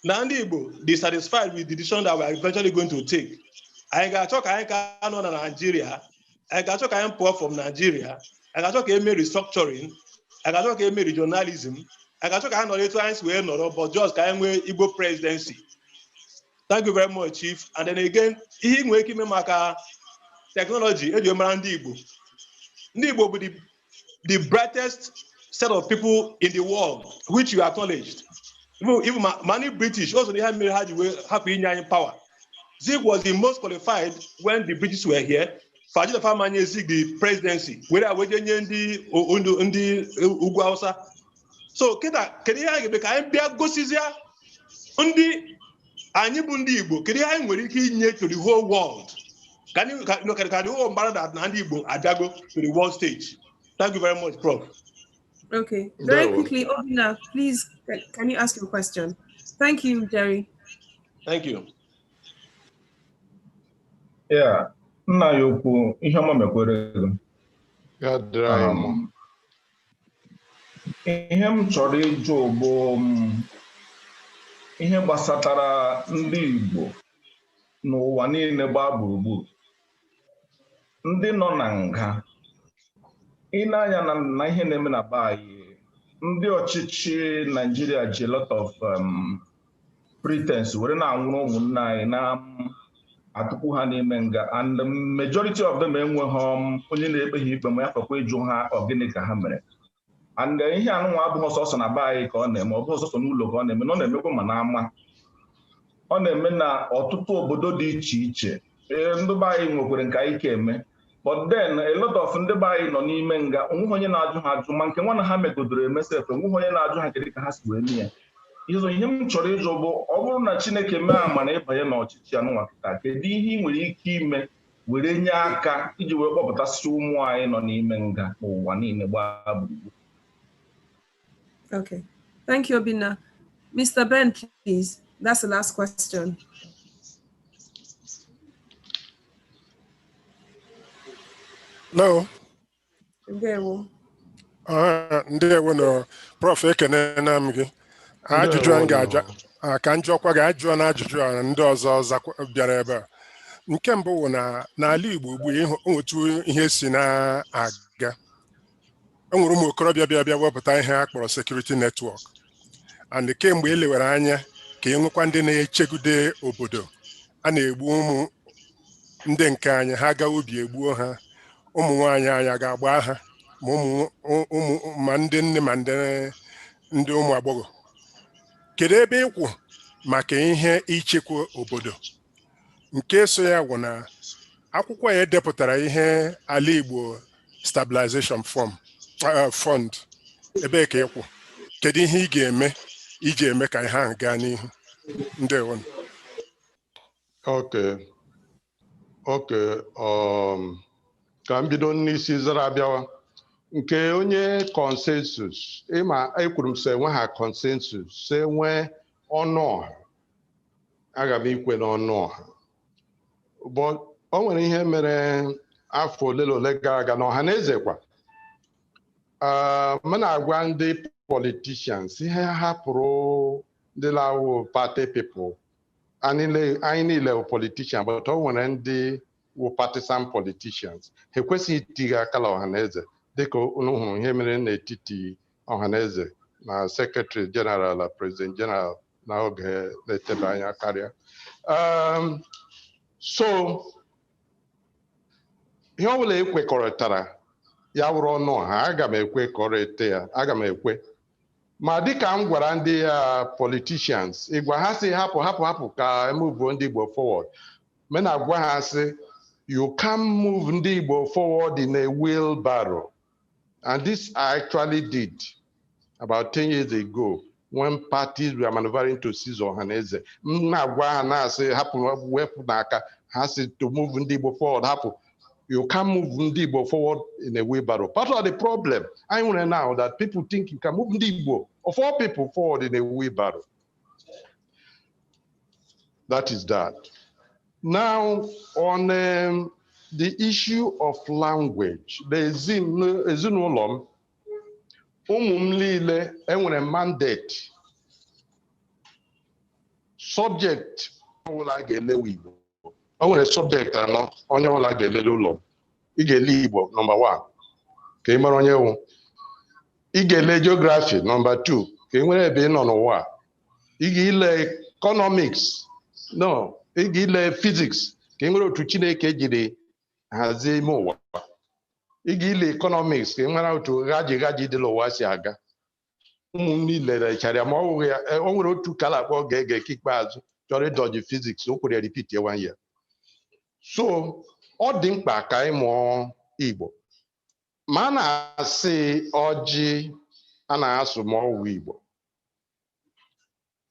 na ndị Igbo dissatisfied with the decision that we are eventually going to take? Anyị ga-achọ ka anyị ka nọ na Nigeria, anyị ga-achọ ka anyị pụọ from Nigeria, anyị ga-achọ ka eme restructuring, anyị ga-achọ ka eme regionalism, anyị ga-achọ ka anyị nọrọ etu anyị si wee nọrọ, but just ka anyị nwee Igbo presidency. Thank you very much, Chief. And then again, ihe nwere ike ime maka technology eji mara ndị Igbo. Ndị Igbo bụ the brightest set of people in the world, which you acknowledged. Even many British also they had made happy in power. Zig was the most qualified when the British were here. Fajita Famanye Zig the presidency. Where are we getting the Ugwu Hausa? So keda ya be ka bia gosizia ndị anyị bụ ndị Igbo, kedu ihe anyị nwere ike inye to the whole world? Can the whole mbara that na ndị Igbo adago to the world stage? Thank you very much, Prof. Okay, very quickly, Obina, please, can you ask your question? Thank you, Jerry. Thank you. Yeah, nna ya okwu ihe ọma mekwere ego. Ihe m chọrọ ịjụ bụ ihe gbasatara ndị Igbo n'ụwa niile gbaa gburugburu. Ndị nọ na nga, ịnanya na ihe na-eme na be anyị, ndị ọchịchị Nigeria ji a lot of pretense were na-anwụrụ ụmụnne anyị na-atụkwu ha n'ime nga, and the majority of them enweghị onye na-ekpe ha ikpe ma ya fakwa ịjụ ha gịnị ka ha mere. And ihe anụnwa abụghị ọsọsọ na be anyị ka ọ na-eme, ọ bụ ọsọsọ n'ụlọ ka ọ na-eme, na ọ na-emekwa ma n'ama. Ọ na-eme na ọtụtụ obodo dị iche iche. Ndị be anyị nwekwere nke anyị ka eme, but then a lot of ndị be anyị nọ n'ime nga, onweghị onye na-ajụ ha ajụ, ma nke nwa na ha megodoro emesef, onweghị onye na-ajụ ha kedu ka ha si wee mee ya. Ihe m chọrọ ịjụ bụ, ọ bụrụ na Chineke mee amara ịbanye n'ọchịchị anụnwa kịta, kedu ihe ị nwere ike ime were nye aka iji wee kpọpụtasị ụmụ anyị nọ n'ime nga n'ụwa niile gbaa gburugburu? Okay, thank you, Obina. Mr. Ben, please. That's the last question. Hello. Ndewo no Prof ekene na m gị. Ajụjụ m ga-aja ka njọkwa ga-ajụ na ajụjụ a ndị ọzọ bịara ebe a. Nke mbụ bụ na n'ala Igbo ugbu otu ihe si na-aga. Enwere ụmụ okorobịa bịa wepụta ihe a kpọrọ security network. And kemgbe elewere anya ka enwekwa ndị na-echegide obodo, a na-egbu ụmụ ndị nke anyị, ha gaa ubi egbuo ha, ụmụ nwaanyị anyị ga-agba ha, ma ndị nne ma ndị ụmụ agbọghọ. Kedu ebe ịkwụ maka ihe ichekwa obodo? Nke so ya bụ na akwụkwọ ya depụtara ihe ala Igbo stabilization fund. Ebe ka ịkwụ, kedu ihe ị ga-eme iji eme ka ihe ahụ gaa n'ihu? Ndewo. Okay. Ka m bido n'isi zara abịawa. Nke onye consensus, ịma ekwuru m sị enwe ha consensus, sị nwee ọnụ ọha. Aga m ikwe n'ọnụ ọha. But o nwere ihe mere afọ ole gara aga na Ohaneze kwa. M na-agwa ndị politicians ihe ha hapụrụ ndị na-awụ party people. Anyị niile wụ politician, but o nwere ndị wụ partisan politicians. Ha ekwesịghị itighi aka na Ohaneze, dịka unu hụrụ ihe mere n'etiti Ohaneze na Secretary General na President General na oge na-etebe anya karịa. So ihe ọ bụla ekwekọrịtara ya wụrụ ọnụ ọha aga m ekwekọrịta ya aga m ekwe ma dịka m gwara ndị politicians ịgwa ha sị hapụ ka emuvuo ndị Igbo forward me na gwa ha sị you can move ndị Igbo forward in a wheelbarrow, and this I actually did about 10 years ago when parties were maneuvering to seize Ohaneze. Na gwa ha na asị hapụ wepụ n'aka ha sị to move ndị Igbo forward hapụ. You can move ndị Igbo forward in a wheelbarrow. Part of the problem I know now that people think you can move ndị Igbo of all people forward in a wheelbarrow. That is that. Now on the issue of language, the ezinụlọ m ụmụ m niile enwere mandate subject ọbụla ga-elewe Igbo. O nwere subject anọ onye ọbụla ga-elele ụlọ. Ị ga-ele Igbo number 1 ka ị mara onye wụ. Ị ga-ele geography number 2 ka ị nwere ebe ị nọ n'ụwa. Ị ga-ele economics no ị ga-ele physics ka ị nwere otu Chineke jiri hazie ime ụwa. Ị ga-ele economics ka ị nwere otu gaji dị n'ụwa si aga. Ụmụ m niile lechara ma ọ ya o nwere otu kala akpọ ga-ege ikpeazụ chọrọ ịdọji physics o kwere repeat 1 year. So ọ dị mkpa ka anyị mụọ Igbo ma a na-asị ọjị a na-asụ ma ọwụ Igbo.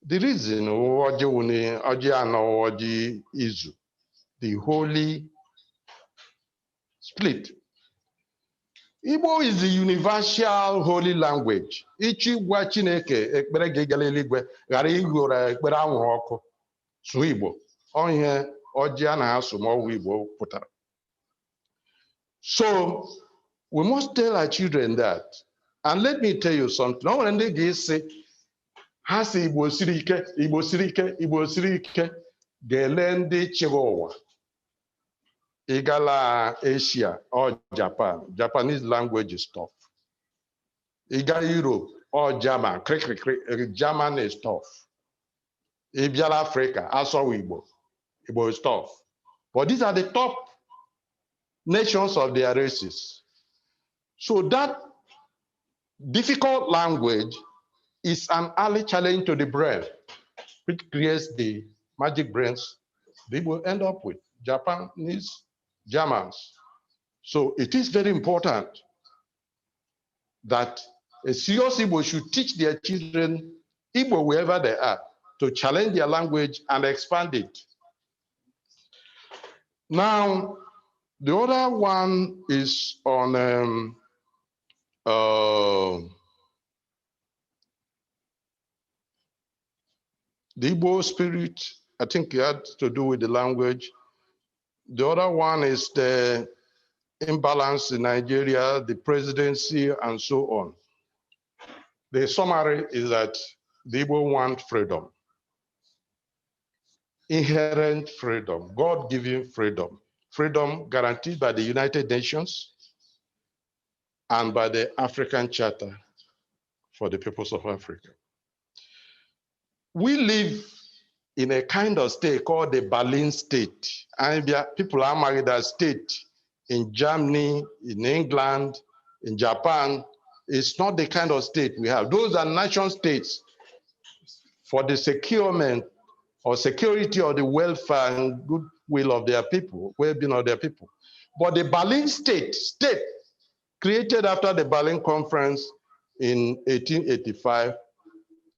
The reason ọjị wụne ọjị anọ ọjị izu the holy split. Igbo is the universal holy language. Ichi gwa Chineke ekpere gị gara eluigwe ghara igwere ekpere anwụrụ ọkụ sụọ Igbo. Onye ọjị a na-asụ ma ọwụ Igbo pụtara. So we must tell our children that. And let me tell you something. No one ga-esi ha si Igbo siri ike, Igbo siri ike, Igbo siri ike ga-ele ndị chịrị ụwa. Ị gala Asia or Japan, Japanese language is tough. Ị ga Europe or German, German is tough. Ị bịara Africa, asọ Igbo, Igbo is tough. But these are the top nations of their races. So that difficult language is an early challenge to the brain, which creates the magic brains they will end up with, Japanese, Germans. So it is very important that a serious Igbo should teach their children Igbo wherever they are to challenge their language and expand it. Now, the other one is on the Igbo spirit. I think it had to do with the language. The other one is the imbalance in Nigeria, the presidency, and so on. The summary is that the Igbo want freedom, inherent freedom, God-given freedom, freedom guaranteed by the United Nations and by the African Charter for the Peoples of Africa. We live in a kind of state called the Berlin state. And people are married that state in Germany, in England, in Japan. It's not the kind of state we have. Those are nation states for the securement or security of the welfare and goodwill of their people, well-being of their people. But the Berlin state created after the Berlin Conference in 1885,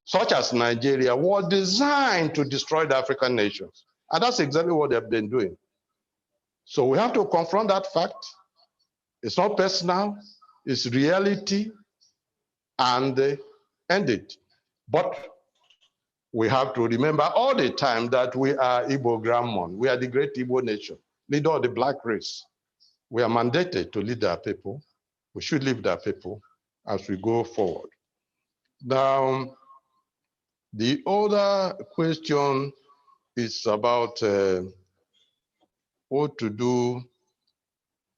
such as Nigeria, was designed to destroy the African nations. And that's exactly what they've been doing. So we have to confront that fact. It's not personal, it's reality, and end it. But we have to remember all the time that we are Igbo Grammon. We are the great Igbo nation, leader of the black race. We are mandated to lead our people. We should lead our people as we go forward. Now, the other question is about what to do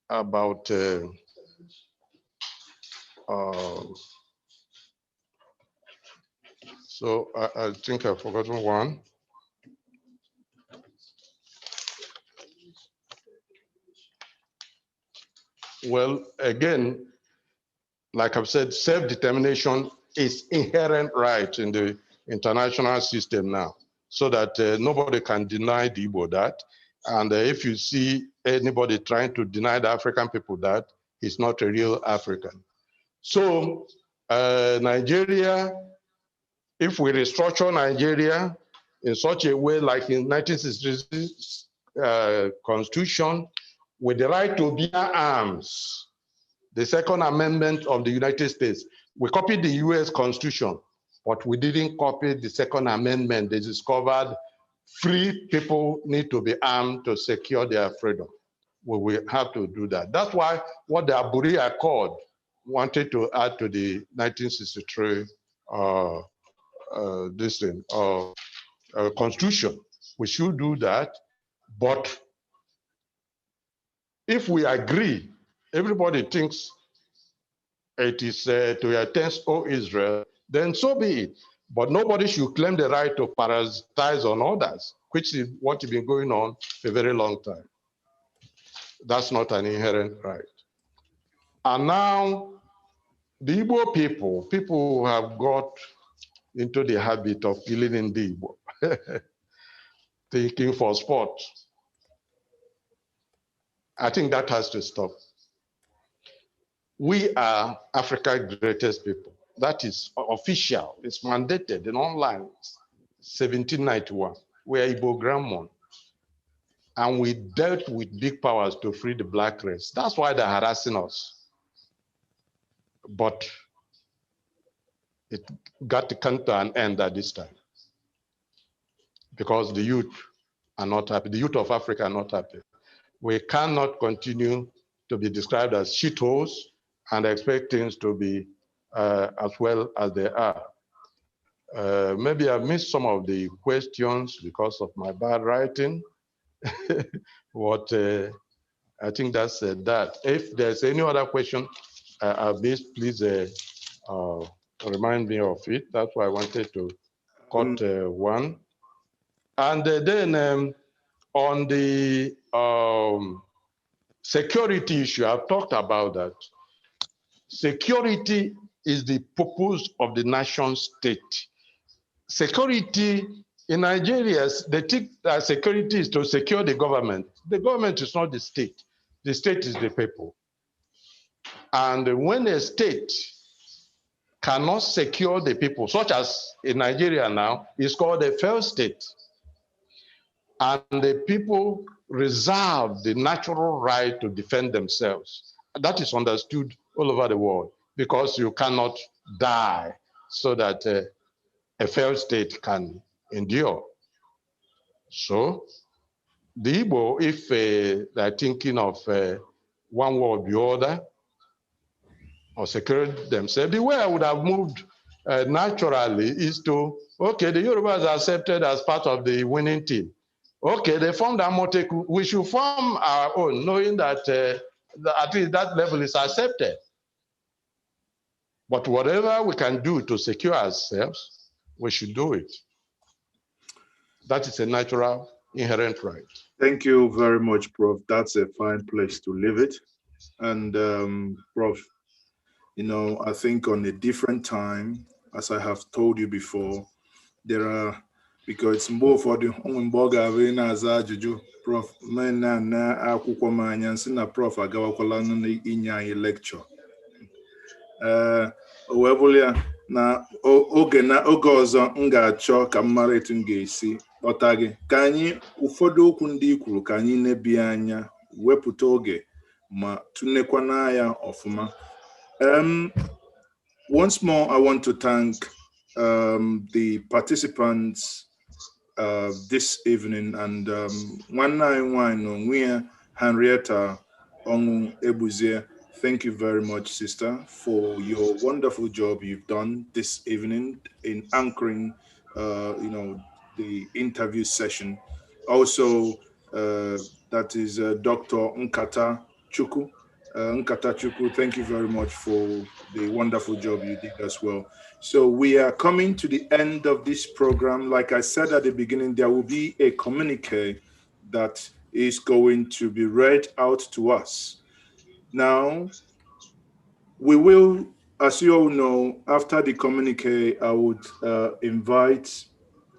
about so I think I've forgotten one. Well, again, like I've said, self-determination is inherent right in the international system now, so that nobody can deny the Igbo that. And if you see anybody trying to deny the African people that, he's not a real African. So Nigeria, if we restructure Nigeria in such a way like in 1966 Constitution, with the right to bear arms, the Second Amendment of the United States, we copied the US Constitution, but we didn't copy the Second Amendment. They discovered free people need to be armed to secure their freedom. We will have to do that. That's why what the Aburi Accord wanted to add to the 1963 Constitution. We should do that, but if we agree, everybody thinks it is to attest, O Israel, then so be it. But nobody should claim the right to parasitize on others, which is what has been going on for a very long time. That's not an inherent right. And now, the Igbo people who have got into the habit of killing in the Igbo, thinking for sport, I think that has to stop. We are Africa's greatest people. That is official. It's mandated in online. 1791. We are Igbo Grammon. And we dealt with big powers to free the black race. That's why they're harassing us. But it got to come to an end at this time. Because the youth are not happy. The youth of Africa are not happy. We cannot continue to be described as shitholes and expect things to be as well as they are. Maybe I missed some of the questions because of my bad writing. I think that's that. If there's any other question I've missed, please remind me of it. That's why I wanted to cut one. And then on the security issue, I've talked about that. Security is the purpose of the nation state. Security in Nigeria, they think that security is to secure the government. The government is not the state. The state is the people. And when a state cannot secure the people, such as in Nigeria now, it's called a failed state. And the people reserve the natural right to defend themselves. That is understood all over the world because you cannot die so that a failed state can endure. So the Igbo, if they're thinking of one way or the other, or secure themselves, the way I would have moved naturally is to, okay, the Yorubas are accepted as part of the winning team. Okay, they formed Amoteku. We should form our own, knowing that at least that level is accepted. But whatever we can do to secure ourselves, we should do it. That is a natural, inherent right. Thank you very much, Prof. That's a fine place to leave it. And Prof, you know, I think on a different time, as I have told you before, there are, because it's more for the Prof, na akwụkwọ m anya nsị na Prof agawakwala inye anyị lecture. Wee bụrụ ya na oge ọzọ m ga-achọ ka m mara etu m ga-esi kpọta gị ka anyị ụfọdụ okwu ndị kwuru ka anyị nebi anya wepụta oge ma tụnekwana ya ọfụma. Once more, I want to thank the participants this evening, and Henrietta Ongu Ebuzie. Thank you very much, sister, for your wonderful job you've done this evening in anchoring, you know, the interview session. Also, that is Dr. Nkata Chukwu. Nkata Chukwu, thank you very much for the wonderful job you did as well. So we are coming to the end of this program. Like I said at the beginning, there will be a communique that is going to be read out to us. Now, we will, as you all know, after the communique, I would invite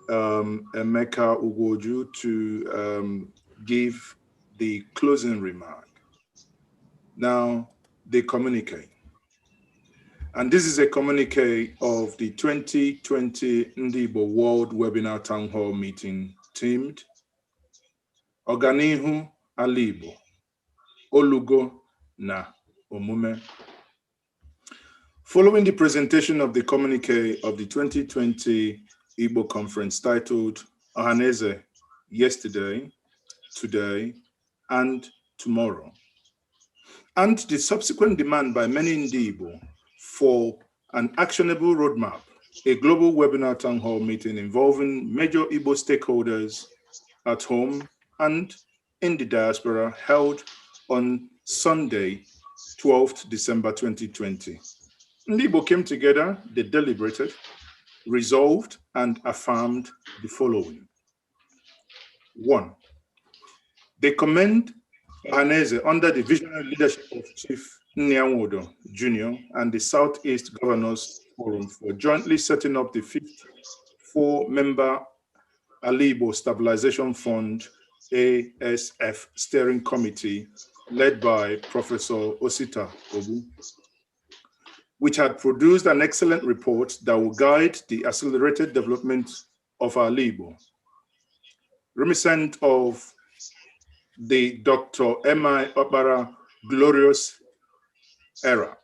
Emeka Ugoju to give the closing remark. Now, the communique. And this is a communique of the 2020 Ndibo World Webinar Town Hall Meeting themed Ọganihu Ala Igbo, Olugo na Omume. Following the presentation of the communique of the 2020 Igbo conference titled Ohaneze, Yesterday, Today, and Tomorrow, and the subsequent demand by many Ndibo for an actionable roadmap, a global webinar town hall meeting involving major Igbo stakeholders at home and in the diaspora held on Sunday, 12th December 2020. Ndibo came together, they deliberated, resolved, and affirmed the following. 1. They commend Ohaneze under the visionary leadership of Chief Nyanwodo Jr. and the Southeast Governors Forum for jointly setting up the 54-member Ala Igbo Stabilization Fund ASF Steering Committee led by Professor Osita Obu, which had produced an excellent report that will guide the accelerated development of Ala Igbo, reminiscent of the Dr. M.I. Okpara glorious era.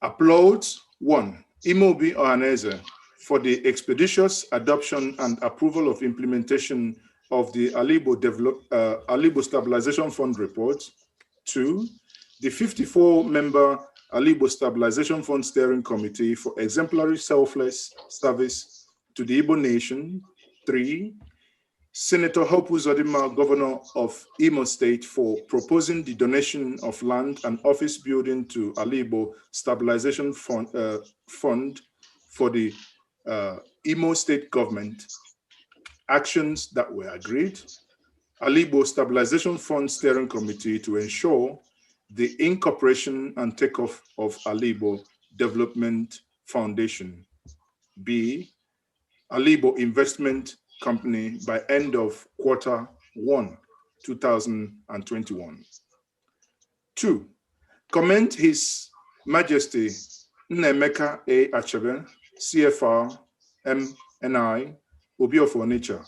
Applauds 1. Imobi Ohaneze for the expeditious adoption and approval of implementation of the Ala Igbo Stabilization Fund report. 2. The 54-member Ala Igbo Stabilization Fund Steering Committee for exemplary selfless service to the Igbo nation. 3. Senator Hope Uzodimma, Governor of Imo State, for proposing the donation of land and office building to Ala Igbo Stabilization Fund for the Imo State government. Actions that were agreed. Ala Igbo Stabilization Fund Steering Committee to ensure the incorporation and takeoff of Ala Igbo Development Foundation. B. Ala Igbo Investment Company by end of quarter 1, 2021. 2. Commend His Majesty Nnemeka A. Achebe, CFR, MNI, Obi of Onitsha,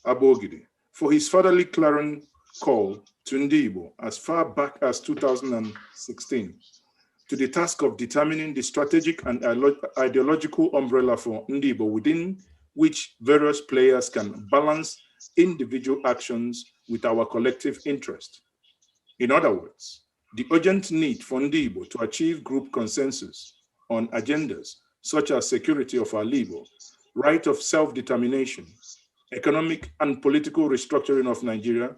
Abogidi, for his fatherly clarion call to Ndibo as far back as 2016 to the task of determining the strategic and ideological umbrella for Ndibo within which various players can balance individual actions with our collective interest. In other words, the urgent need for Ndibo to achieve group consensus on agendas such as security of Ala Igbo, right of self-determination, economic and political restructuring of Nigeria,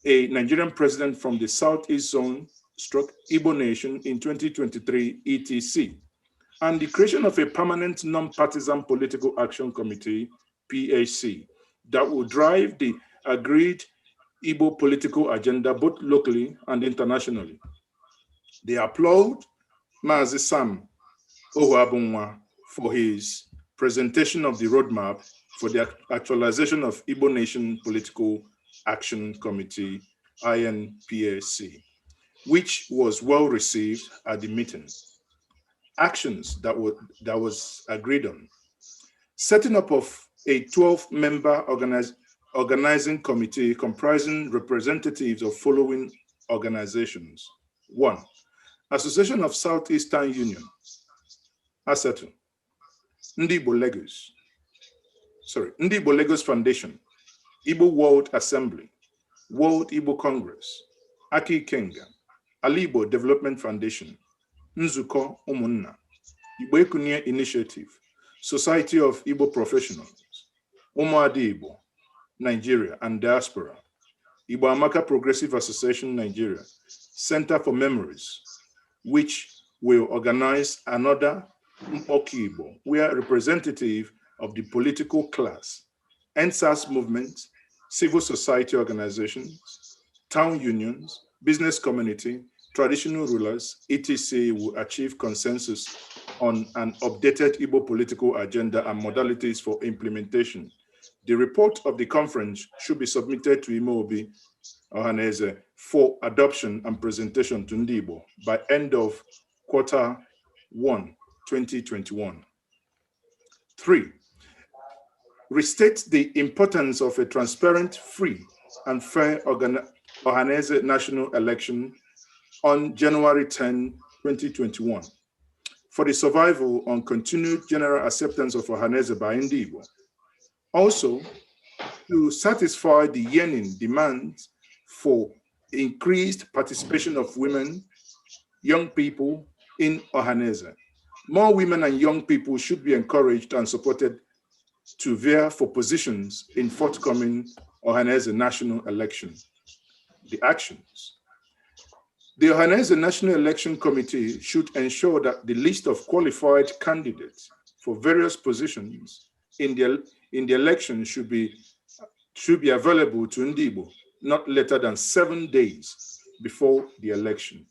a Nigerian president from the Southeast Zone, Igbo Nation in 2023, etc., and the creation of a permanent non-partisan political action committee, PAC, that will drive the agreed Igbo political agenda both locally and internationally. They applaud Mazi Sam Ohuabunwa for his presentation of the roadmap for the actualization of Igbo Nation Political Action Committee, INPAC, which was well received at the meeting. Actions that was agreed on. Setting up of a 12-member organizing committee comprising representatives of following organizations. 1. Association of Southeastern Union, ASETU, Ndibo Lagos Foundation, Igbo World Assembly, World Igbo Congress, Aki Kenga, Ala Igbo Development Foundation, Nzuko Umunna, Igbo Ekunie Initiative, Society of Igbo Professionals, Umuadi Igbo, Nigeria and Diaspora, Igbo Amaka Progressive Association Nigeria, Center for Memories, which will organize another Mpoki Igbo, where representative of the political class, NSAS movement, civil society organizations, town unions, business community, traditional rulers, etc. will achieve consensus on an updated Igbo political agenda and modalities for implementation. The report of the conference should be submitted to Imobi Ohaneze for adoption and presentation to Ndibo by end of quarter 1, 2021. 3, restate the importance of a transparent, free, and fair Ohaneze national election on January 10, 2021, for the survival and continued general acceptance of Ohaneze by Ndibo. Also, to satisfy the yearning demands for increased participation of women, young people in Ohaneze. More women and young people should be encouraged and supported to vie for positions in forthcoming Ohaneze national election. The actions. The Ohaneze National Election Committee should ensure that the list of qualified candidates for various positions in the election should be available to Ndibo not later than 7 days before the election.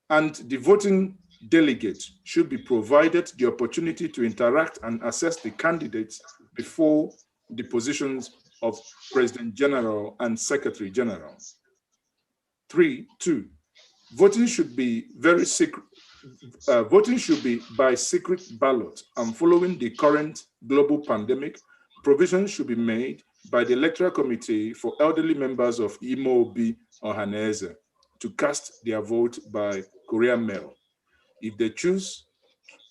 And the voting delegates should be provided the opportunity to interact and assess the candidates before the positions of President General and Secretary General. 2, voting should be very secret. Voting should be by secret ballot, and following the current global pandemic, provisions should be made by the Electoral Committee for elderly members of Imobi Ohaneze to cast their vote by courier mail. If they choose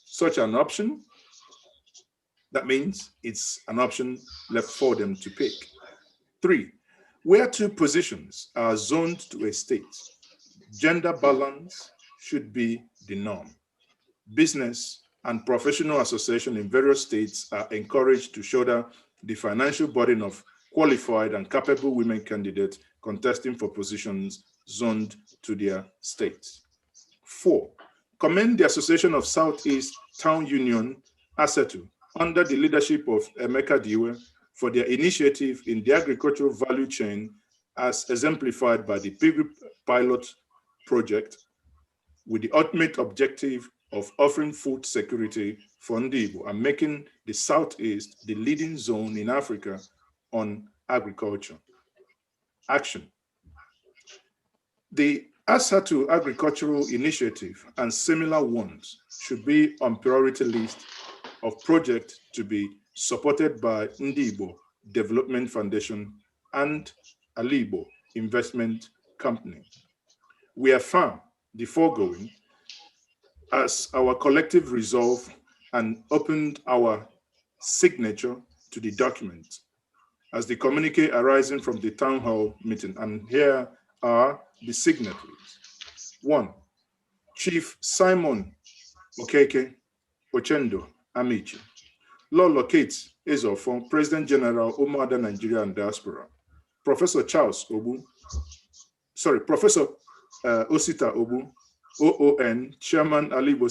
such an option, that means it's an option left for them to pick. 3, where 2 positions are zoned to a state, gender balance should be the norm. Business and professional associations in various states are encouraged to shoulder the financial burden of qualified and capable women candidates contesting for positions zoned to their states. 4, commend the Association of Southeast Town Union, ASETU, under the leadership of Emeka Diwe, for their initiative in the agricultural value chain as exemplified by the Pigry Pilot Project, with the ultimate objective of offering food security for Ndibo and making the Southeast the leading zone in Africa on agriculture. Action. The ASATU Agricultural Initiative and similar ones should be on priority list of projects to be supported by Ndibo Development Foundation and Alibo Investment Company. We affirm the foregoing as our collective resolve and opened our signature to the document as the communique arising from the town hall meeting. And here are the signatories. 1, Chief Simon Okeke Ochendo Amici. Lolo Kate Ezofon, President General Umuada Nigeria and Diaspora. Professor Charles Obu, Professor Osita Obu, OON, Chairman Alibo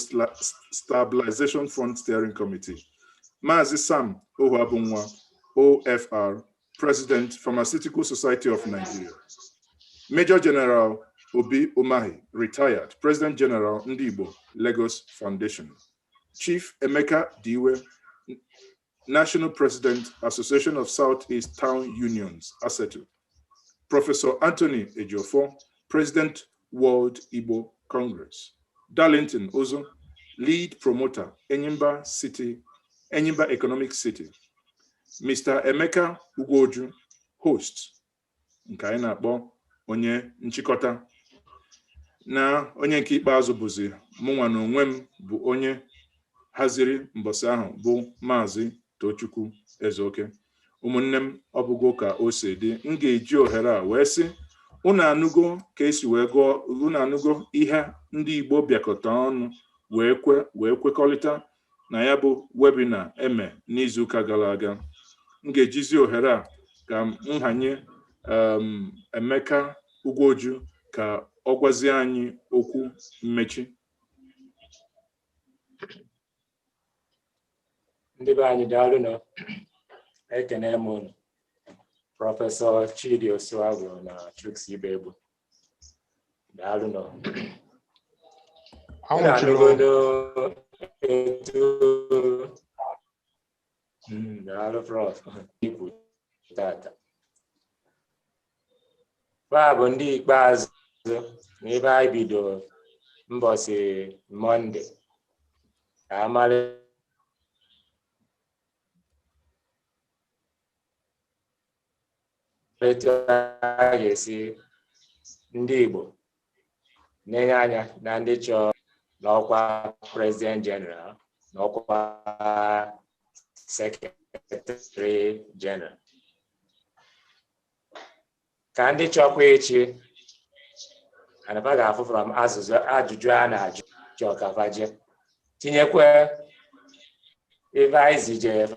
Stabilization Fund Steering Committee. Mazi Sam Ohuabunwa, OFR, President, Pharmaceutical Society of Nigeria. Major General Obi Umahi, retired, President General Ndibo, Lagos Foundation. Chief Emeka Diwe, National President, Association of Southeast Town Unions, ASETU. Professor Anthony Ejiofor, President, World Igbo Congress. Darlington Ozo, Lead Promoter, Enyimba Economic City. Mr. Emeka Ugoju, Host, nke anyị na-akpọ onye nchịkọta. Na onye nke ikpeazụ bụzi mụnwa na onwe m bụ onye haziri mbọsị ahụ bụ Maazị Tochukwu Ezeoke. Ụmụnne m ọbụgo ka o si dị, m ga-eji ohere a wee sị unu anụgo ka esi wee gụọ, unu anụgo ihe ndị Igbo bịakọta ọnụ wee kwekọrịta na ya bụ webinar eme n'izuụka gara aga. M ga-ejizi ohere a ka m nhanye Emeka Ugoju ka ọ gwazie anyị okwu mmechi. Ndị be anyị daalụ nọ, ekene m unu. Prọfesọ Chidi Osuagwu na Chuks Ibegbu. Daalụ nọ. Anwụchilo. Daalụ Prof. Ikwu tata. Fa bụ ndị ikpeazụ n'ebe anyị bidoro mbọsị Mọnde ka amara etu a ga-esi ndị Igbo na-enye anya na ndị chọọ n'ọkwa President General n'ọkwa Secretary General. Ka ndị chọkwa echi anaba ga-afụ from ajụjụ a na-ajụ chọọ ka faje tinyekwa ebe anyị zijere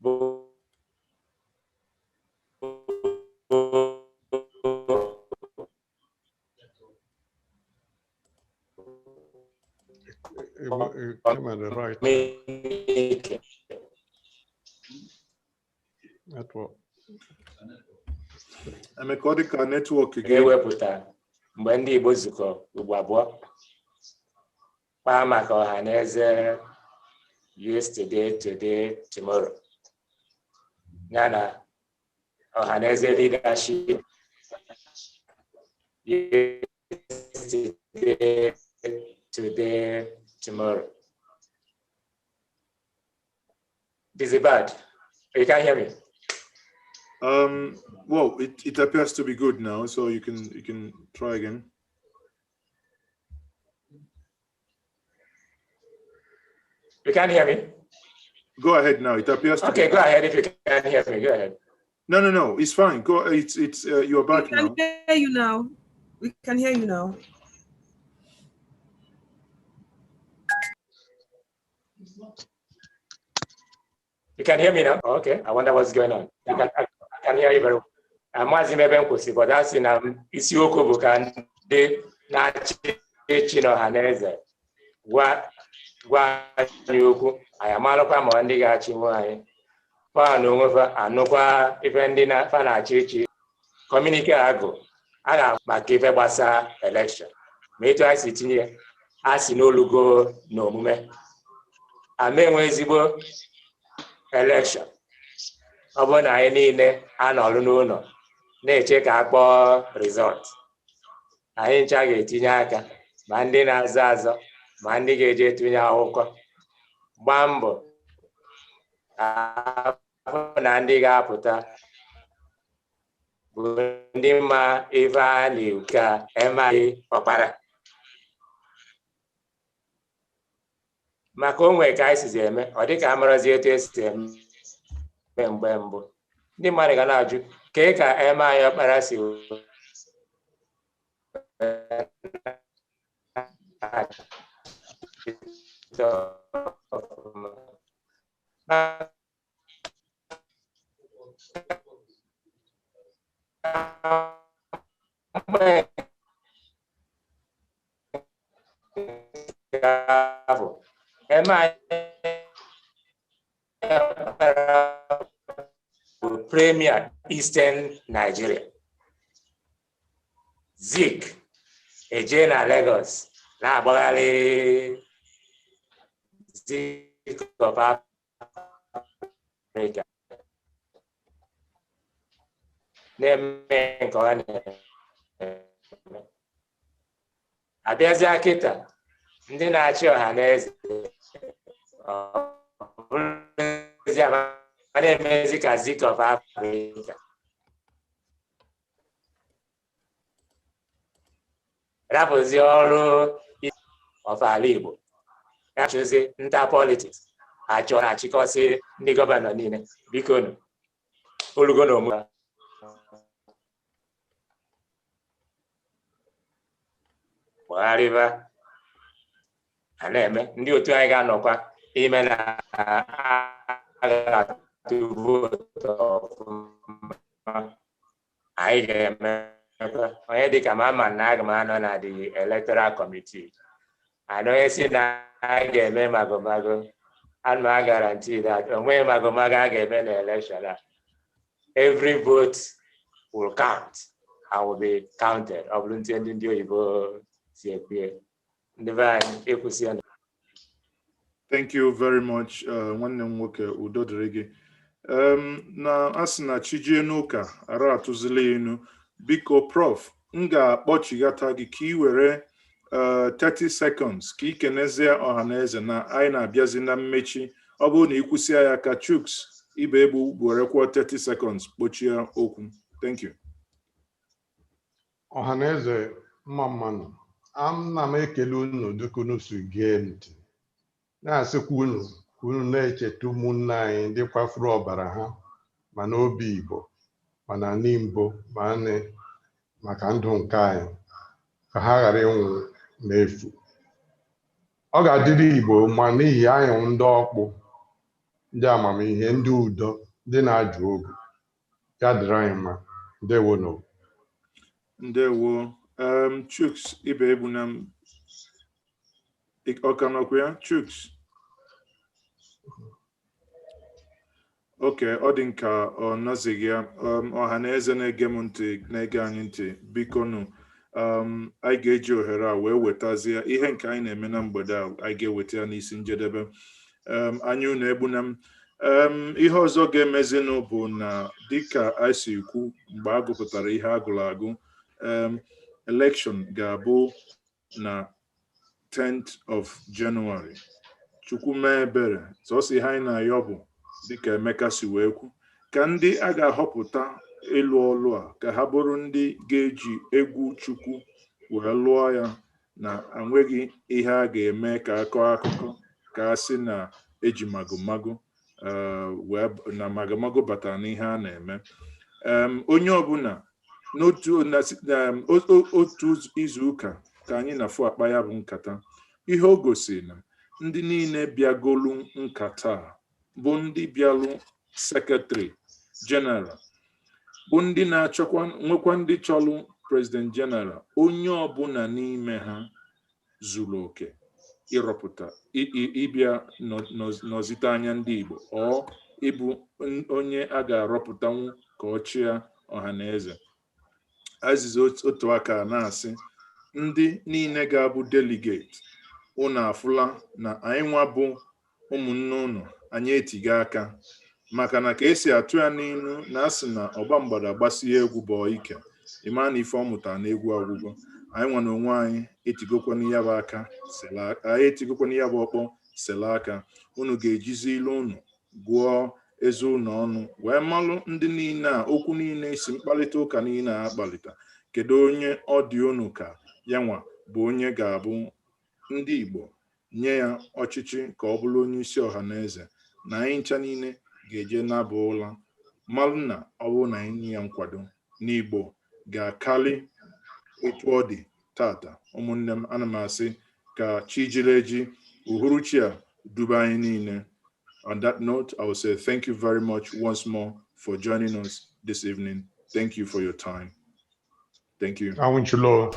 bụ Come on the right. Network. Emeka network ga-ewepụta mgbe ndị Igbo zukọ ugbo abụọ kpaa maka Ohaneze yesterday, today, tomorrow. Yana Ohaneze leadership yesterday, today, tomorrow. Is it bad? You can't hear me. Well, it appears to be good now, so you can try again. You can't hear me? Go ahead now. It appears to okay, go ahead if you can't hear me. Go ahead. No, it's fine. Go. It's you're back now. We can hear you now. We can hear you now. You can hear me now? Okay. I wonder what's going on. I can hear you very well. Maazị Mebe Nkwusi, but that's in isiokwu bụ ka ndị na-achị echi n'Ohaneze gwa anyị okwu anyị amalụkwa ma ndị ga-achị nwe anyị fa na onwe fa anụkwa ife ndị fa na-achị echi kọmunike agụ a ga maka ife gbasa elekshọn ma etu anyị si tinye a si n'olugo n'omume ama enwe ezigbo elekshọn ọ bụrụ na anyị niile anọrụ n'ụlọ na-eche ka a kpọọ rizọt anyị ncha ga-etinye aka ma ndị na-azọ azọ ma ndị ga-eje tụnye akwụkwọ gbaa mbọ na ndị ga-apụta bụ ndị ma ife a na-ekwu ka emaghị ọkpara maka onwe ka anyị sizi eme ọ dịka amarazi etu esi eme mgbe mbụ ndị mmadụ ga na-ajụ kee ka eme anyị ọkpara si Premier Eastern Nigeria. Zik eje na Lagos na-agbagharị Zik of Africa na-eme nke ọ na-eme abịazịa kịta ndị na-achị Ohaneze a na-emezi ka Zik of Africa rapụzi ọrụ ọfala Igbo achụzi nta politiks achọ na-achịkọsị ndị gọvanọ niile biko nụ olugo na omume gbagharịba a na-eme ndị otu anyị ga-anọkwa ime na atụ vootu ọfụma anyị ga-eme onye dịka mama na aga m anọ na the electoral committee anọ onye si na anyị ga-eme magomago ana m guarantee that onweghị magomago a ga-eme na election a every vote will count. I will be counted. Thank you very much, nwanne m nwoke udo dịrị gị. Na asị na chijie n'ụka ara atụzila enu, biko Prof, m ga-akpọchighata gị ka ị were 30 seconds ka ị kenezie ọhaneze na anyị na-abịazi na mmechi. Ọ bụrụ na ịkwụsịa ya ka Chuks ibe egbu werekwuo 30 seconds kpochie okwu. Thank you. Ohaneze mmanụ, ana m ekele unu dịka unu si gee ntị, na-asịkwa unu ka unu na-echeta ụmụnne anyị ndị kwafuru ọbara ha ma n'obi Igbo ma na n'Imbo ma maka ndụ nke anyị ka ha ghara ịnwụ n'efu. Ọ ga-adịrị Igbo ma n'ihi anyị ndị ọkpụ, ndị amamihe, ndị udo, ndị na-ajụ ogu. Ya dịrị anyị mma. Ndewo no. Ndewo. Chuks ibe egbu na ọkanọkwa ya Chuks. Okay, ọ dị nka ọ nọzighị ya. Ọhaneze na-ege m ntị, na-ege anyị ntị, biko nụ anyị ga-eji ohere a wee wetazie ihe nke anyị na-eme na mgbede a, anyị ga-eweta ya n'isi njedebe. Anyị unu egbuna m. Ihe ọzọ ga-emezinụ bụ na dịka anyị si kwu mgbe a gụpụtara ihe agụrụ agụ, election ga-abụ na 10th of January. Chukwu mee ebere, sọsọ ihe anyị na-ayọ bụ dịka Emeka si wee kwu, ka ndị a ga-ahọpụta ịlụ ọlụ a ka ha bụrụ ndị ga-eji egwu Chukwu wee lụọ ya, na enweghị ihe a ga-eme ka akọ akụkọ ka a sị na eji magomago na magomago batara n'ihe a na-eme. Onye ọbụla otu izu ụka ka anyị na-afụ akpa ya bụ nkata. Ihe o gosi na ndị niile bịagolu nkata bụ ndị bịalụ sekretari jeneral, bụ ndị na-achọkwa nwekwa ndị chọlụ prezident jeneral. Onye ọbụla n'ime ha zuru oke ịrọpụta ịbịa nọzite anya ndị Igbo ọ ịbụ onye a ga-arọpụtanwu ka ọ chịa ọhaneze. Aziza otu aka na-asị ndị niile ga-abụ delegate, unu afụla na anyị nwa bụ ụmụnne unu anyị etiga aka, maka na ka esi atụ ya n'ilu na asị na ọgba mgbada gbasie egwu bụ ike, ịma na ife ọ mụtara na egwu ọgwụgwọ. Anyị nwa na onwe anyị etigokwana ya bụ aka sela aka, anyị etigokwana ya bụ ọkpọ sela aka. Unu ga-ejizi ilu unu gụọ eze unu ọnụ wee malụ ndị niile a okwu niile isi mkparịta ụka niile a kparịta, kedu onye ọ dị unu ka ya nwa bụ onye ga-abụ ndị Igbo nye ya ọchịchị ka ọ bụrụ onye isi ọhaneze, na anyị ncha niile ga-eje naba ụla malụ na ọ bụrụ na anyị nye ya nkwado n'Igbo ga-akali otu ọ dị tata. Ụmụnne m, ana m asị ka chi jiri eji, uhuruchi a duba anyị niile. On that note, I will say thank you very much once more for joining us this evening. Thank you for your time. Thank you. I want you, Lord.